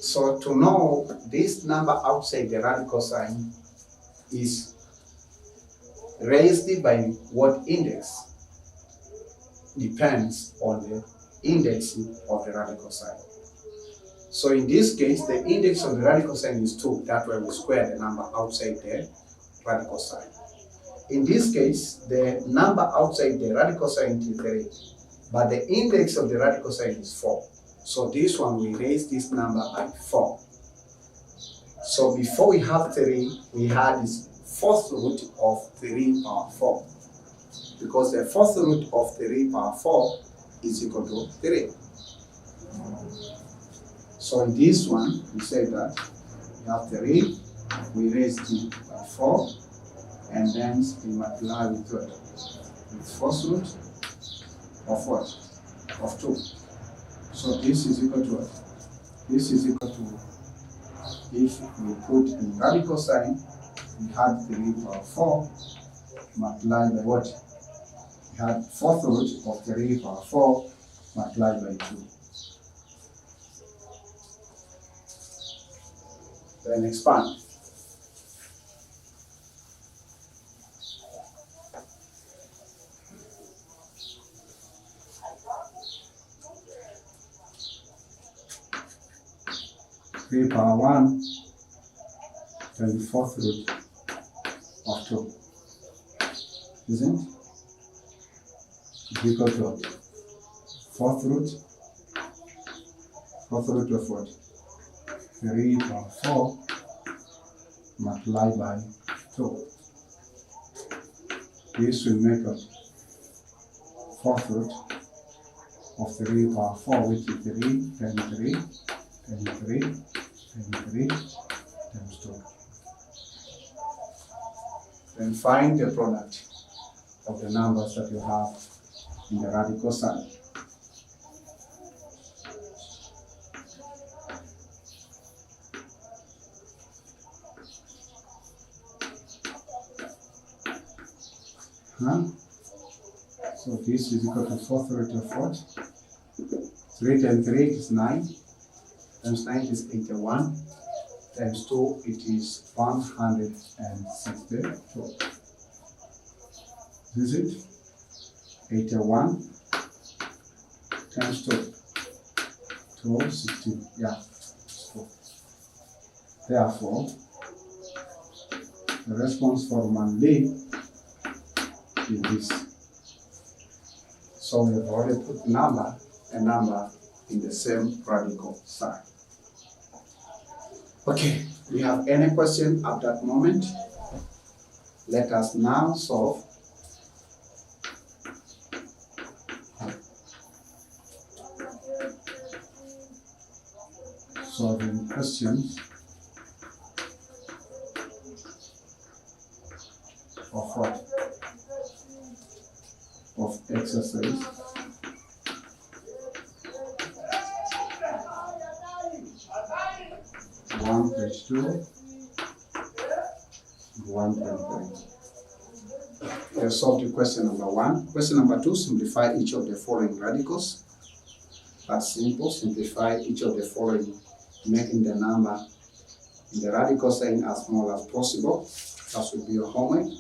So to know this number outside the radical sign is raised by what index? Depends on the index of the radical sign. So in this case, the index of the radical sign is 2. That's why we square the number outside the radical sign. In this case, the number outside the radical sign is 3, but the index of the radical sign is 4. So this one, we raise this number by 4. So before we have 3, we had this 4th root of 3 power 4. Because the 4th root of 3 power 4 is equal to 3. So in this one, we say that we have 3, we raise it by 4, and then we multiply with what? With 4th root of what? Of 2. So this is equal to what? This is equal to, if we put in radical sign, we had 3 power 4 multiplied by what? We had 4th root of 3 power 4 multiplied by 2. Then expand. Three power 1 times the fourth root of 2, isn't it? Is equal to fourth root of what? 3 power 4 multiplied by 2. This will make a fourth root of 3 power 4, which is 3 times 3 times 3 times 3 times 2. Then find the product of the numbers that you have in the radical side. So this is equal to fourth root of what? 3 times 3 is 9, times 9 is 81, times 2 it is 162. Is it? 81 times 2. 260. Yeah. So, therefore, the response for man B is this. So we have already put a number in the same radical side. Okay, we have any question at that moment? Let us now solve. Solving questions of what? Of exercise 1.2, 1.3. We have solved the question number 1. Question number 2, simplify each of the following radicals. That's simple. Simplify each of the following, making the number in the radical sign as small as possible. That will be your homework.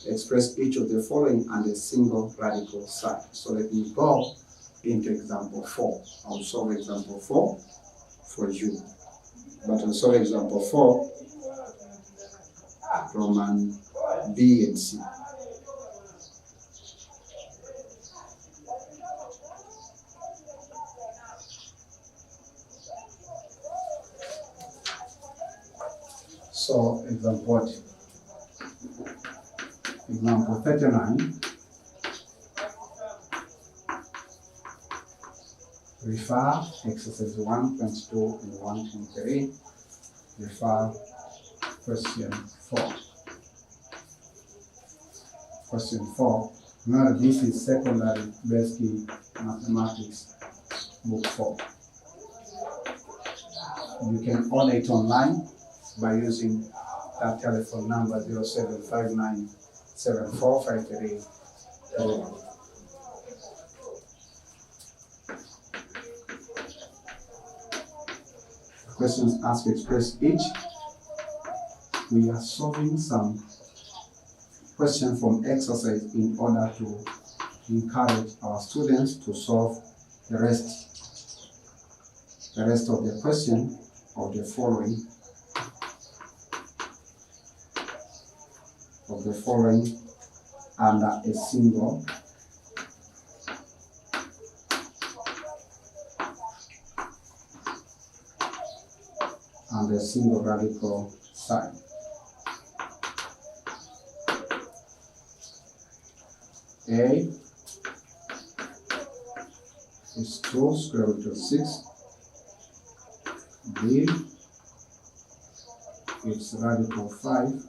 Express each of the following and a single radical sign. So let me go into example 4. I'll solve example 4 for you. But I'll solve example 4 from B and C. So example what? Example 39. Refer exercise 1.2 and 1.3. Refer question 4. Question 4. Now this is secondary basic mathematics book 4. You can order it online by using that telephone number 0759 745331. Questions asked express each. We are solving some questions from exercise in order to encourage our students to solve the rest of the question of the following under a single radical sign. A is 2 square root of 6. B is radical 5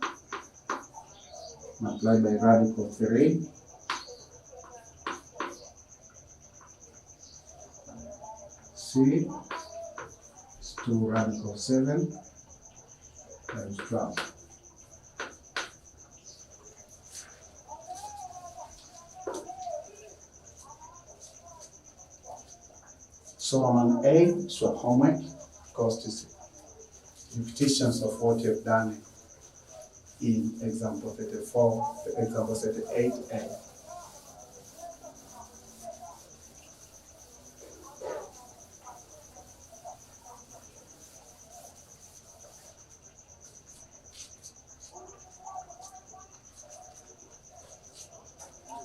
multiplied by radical 3. C is 2 radical 7 times 12. So on A, so homework, because this repetitions of what you've done in example 34, example 38A.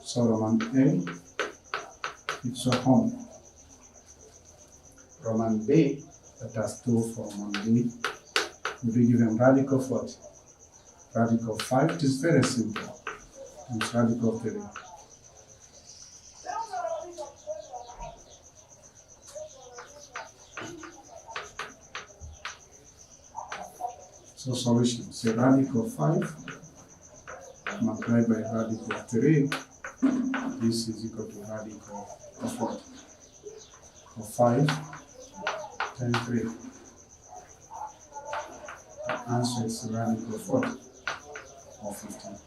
So Roman A, it's a home. Roman B, that has 2 for Roman B, will be given radical 40. Radical 5, it is very simple. It's radical 3. So solution, say radical 5 multiplied by radical 3, this is equal to radical of what? Of 5 times 3. The answer is radical 40 or 15.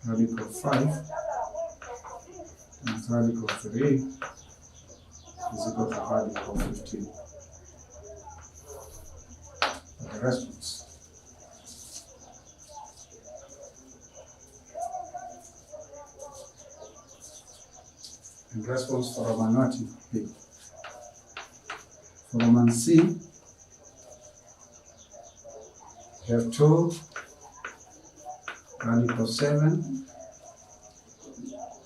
Radical 5 times radical 3 is equal to radical 15. The response. In response for Roman B. For Roman C, we have 2 radical 7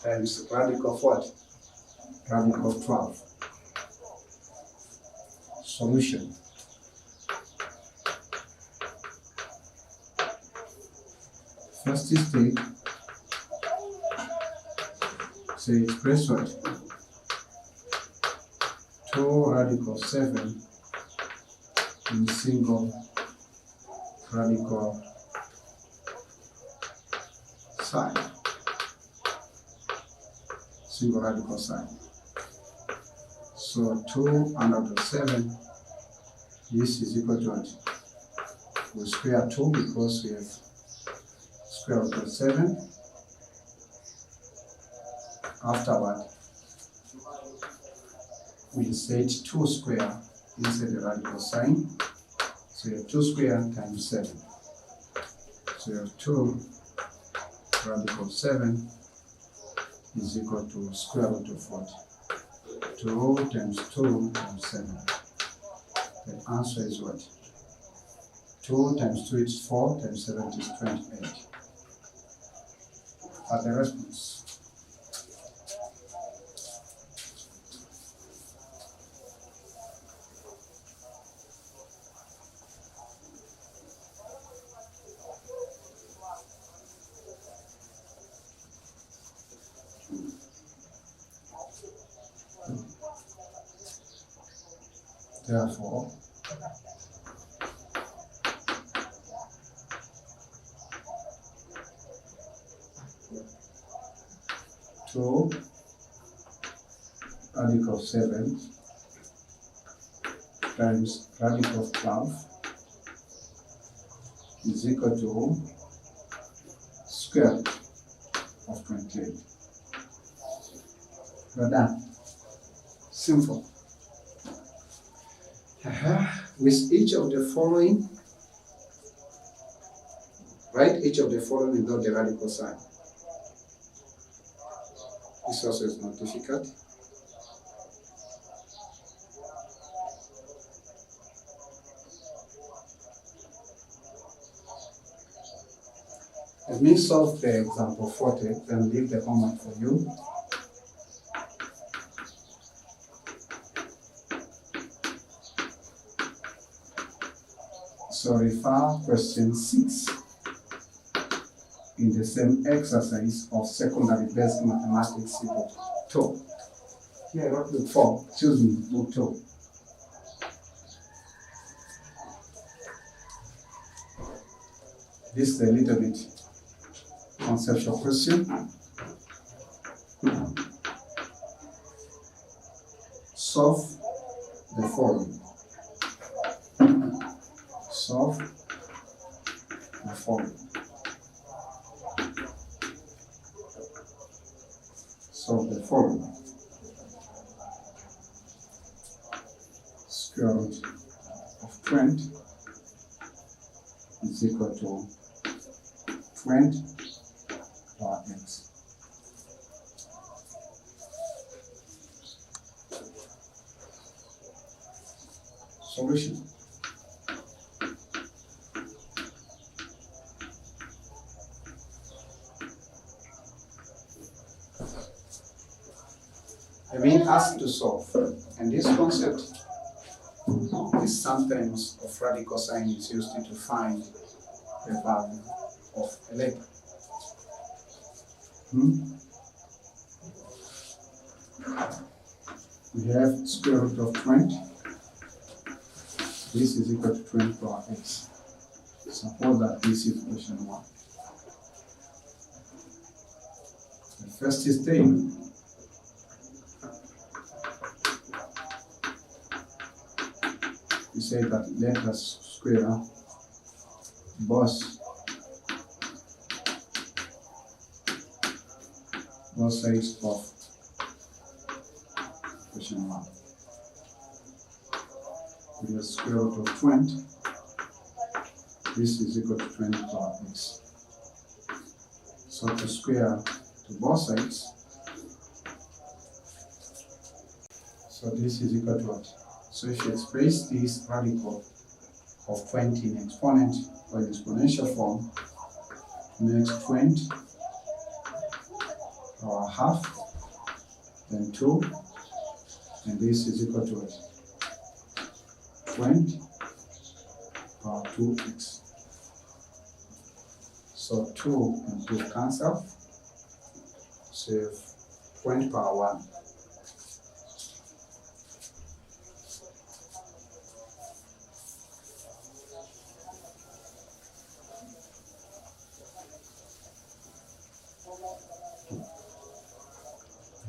times radical of what? Radical 12. Solution. First step, say express what? 2 radical 7 in single radical sign. Single radical sign. So 2 under 7, this is equal to what? We square 2 because we have square root of 7. Afterward, we insert 2 square inside the radical sign. So you have 2 square times 7. So you have 2 radical 7 is equal to square root of what? 2 times 2 times 7. The answer is what? 2 times 2 is 4 times 7 is 28. At the response. Therefore, two radical of 7 times radical of 12 is equal to square root of 28. We're done. Simple. With each of the following, write each of the following without the radical sign. This also is not difficult. Let me solve the example 40 and leave the homework for you. So refer question 6 in the same exercise of secondary basic mathematics book 2. Here I wrote book 4, excuse me, book 2. This is a little bit conceptual question. Solve the following. Solve the following. Solve the following. square root of 20 is equal to 20 power x. Solution. I've been asked to solve, and this concept is sometimes of radical sign is used to find the value of a letter. We have square root of 20. This is equal to 20 power x. Suppose that this is equation 1. The first is taken. We say that let us square both sides of equation 1. We have square root of 20. This is equal to 20 power x. So to square to both sides, so this is equal to what? So if you express this radical of 20 in exponent or in exponential form, makes 20 power half, then 2, and this is equal to what? 20 power 2x. So 2 and 2 cancel, save 20 power 1.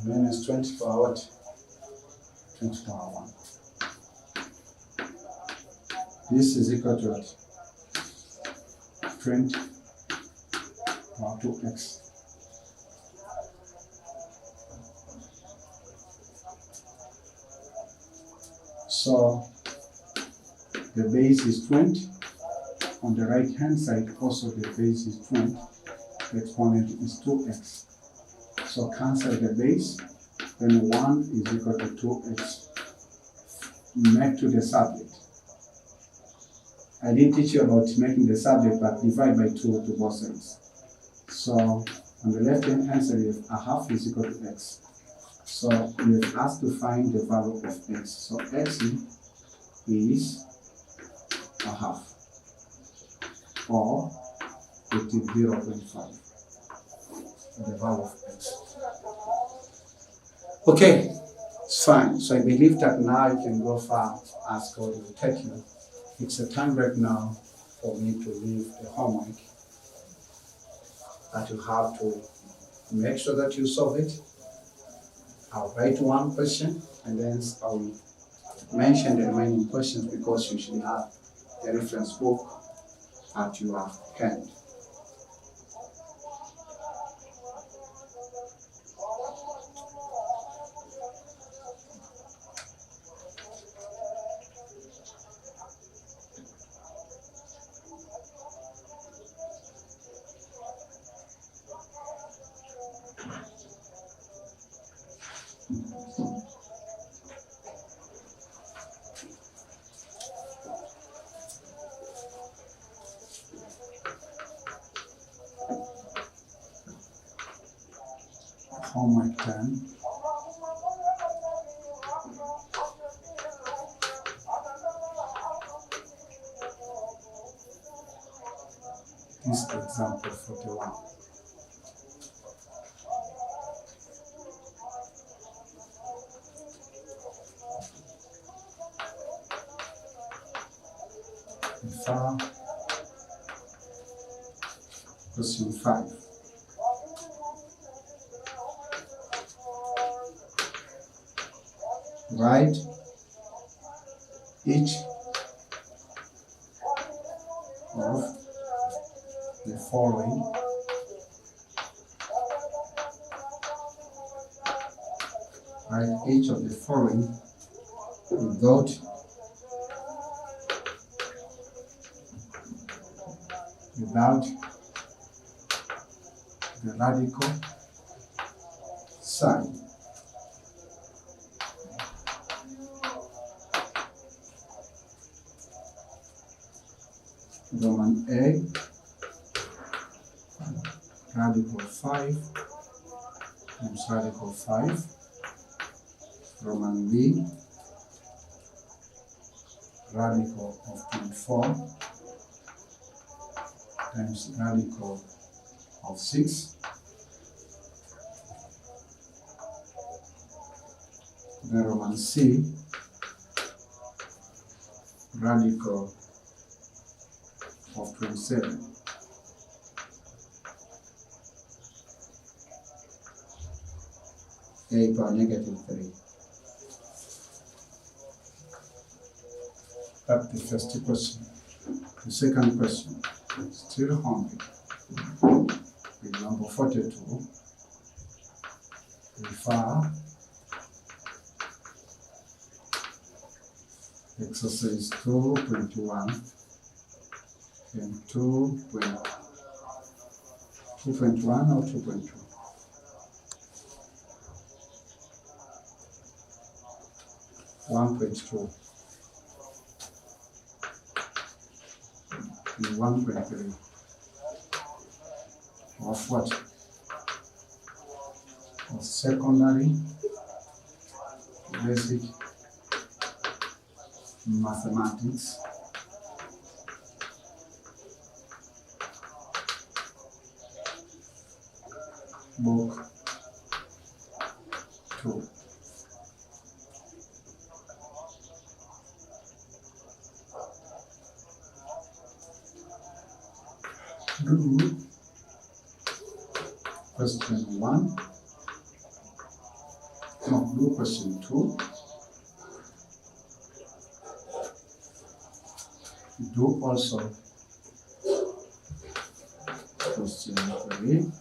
Minus 20 power what? 20 power 1. This is equal to what? 20 power 2x. So the base is 20. On the right hand side also the base is 20. The exponent is 2x. So cancel the base, then 1 is equal to 2x. Make to the subject. I didn't teach you about making the subject, but divide by 2 to both sides. So on the left hand answer, you have a half is equal to x. So you have asked to find the value of x. So x is a half, or it is 0.5. The value of x. Okay, it's fine. So I believe that now you can go far as God will take you. It's a time right now for me to leave the homework that you have to make sure that you solve it. I'll write one question and then I'll mention the remaining questions because you should have the reference book at your hand. Homework 10. This is example 41. Question 5. Write each of the following without without the radical sign. Roman A, radical 5 times radical 5. Roman B, radical of 0.4 times radical of 6. Then Roman C, radical of 27. A power -3. That's the first question. The second question, still hungry. With number 42, refer exercise 2.1 and 2.1 or 2.2. 1.2 and 1.3 of what? Of secondary basic mathematics. Book 2. Do question 1. No, do question 2. Do also question 3.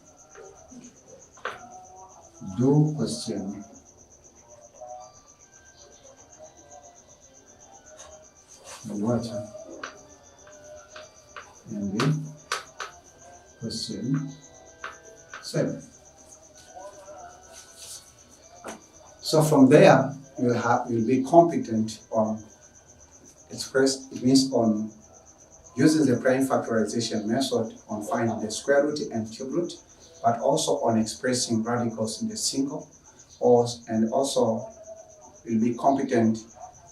Do question 1 and then question 7. So from there, you'll be competent on on using the prime factorization method on finding the square root and cube root, but also on expressing radicals in the single, and also you'll be competent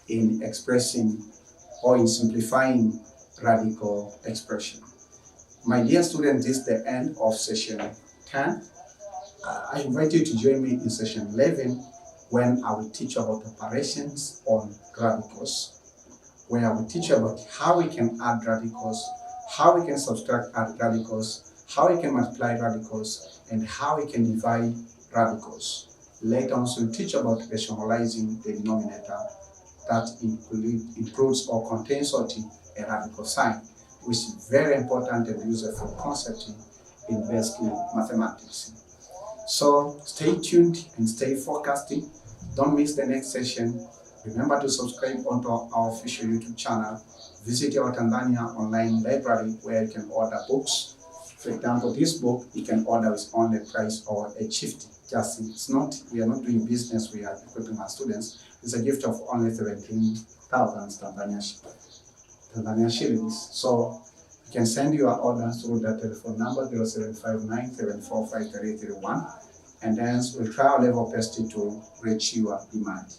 in expressing or in simplifying radical expression. My dear students, this is the end of session 10. I invite you to join me in session 11 when I will teach about operations on radicals, where I will teach you about how we can add radicals, how we can subtract radicals, how we can multiply radicals, and how we can divide radicals. Later on, we'll teach about rationalizing the denominator that includes or contains a radical sign, which is very important and useful concept in basic mathematics. So stay tuned and stay focused. Don't miss the next session. Remember to subscribe onto our official YouTube channel. Visit our Tanzania online library where you can order books. For example, this book you can order with only price or a gift. We are not doing business, we are equipping our students. It's a gift of only 17,000 Tanzania shillings. So you can send your order through the telephone number 0759-745-3331, and then we'll try our level best to reach your demand.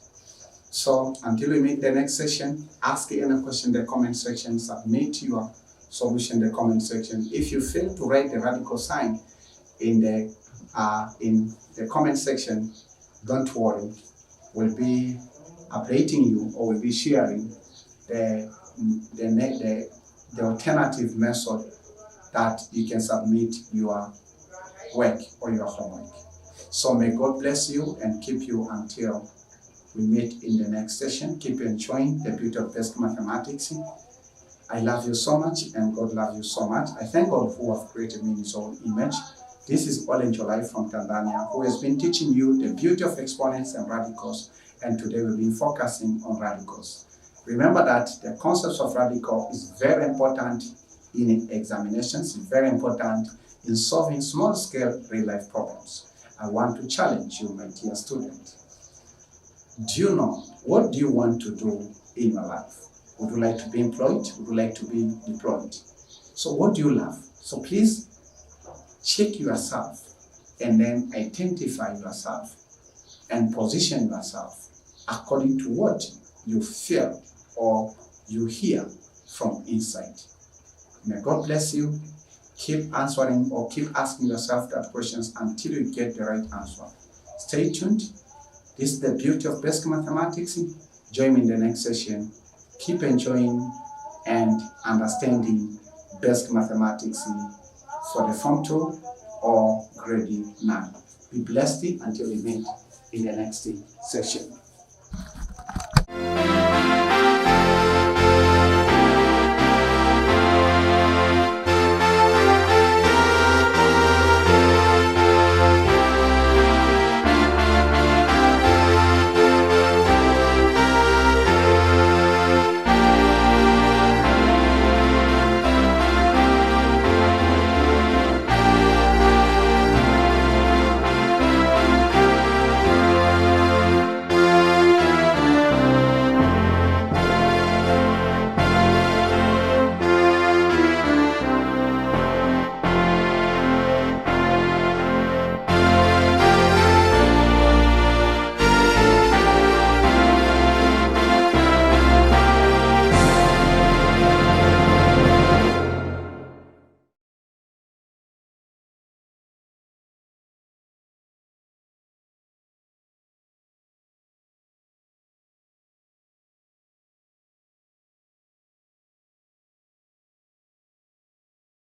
So until we meet the next session, ask any question in the comment section, submit your solution in the comment section. If you fail to write the radical sign in the comment section, don't worry. We'll be updating you, or we'll be sharing the alternative method that you can submit your work or your homework. So may God bless you and keep you until we meet in the next session. Keep enjoying the beauty of basic mathematics. I love you so much, and God loves you so much. I thank God who have created me in His own image. This is Olenjolai from Tanzania, who has been teaching you the beauty of exponents and radicals, and today we've been focusing on radicals. Remember that the concept of radical is very important in examinations. It's very important in solving small-scale real-life problems. I want to challenge you, my dear student. Do you know, what do you want to do in your life? Would you like to be employed? Would you like to be deployed? So what do you love? So please check yourself and then identify yourself and position yourself according to what you feel or you hear from inside. May God bless you. Keep answering or keep asking yourself that questions until you get the right answer. Stay tuned. This is the beauty of basic mathematics. Join me in the next session. Keep enjoying and understanding basic mathematics for the Form 2 or grade 9. Be blessed until we meet in the next session.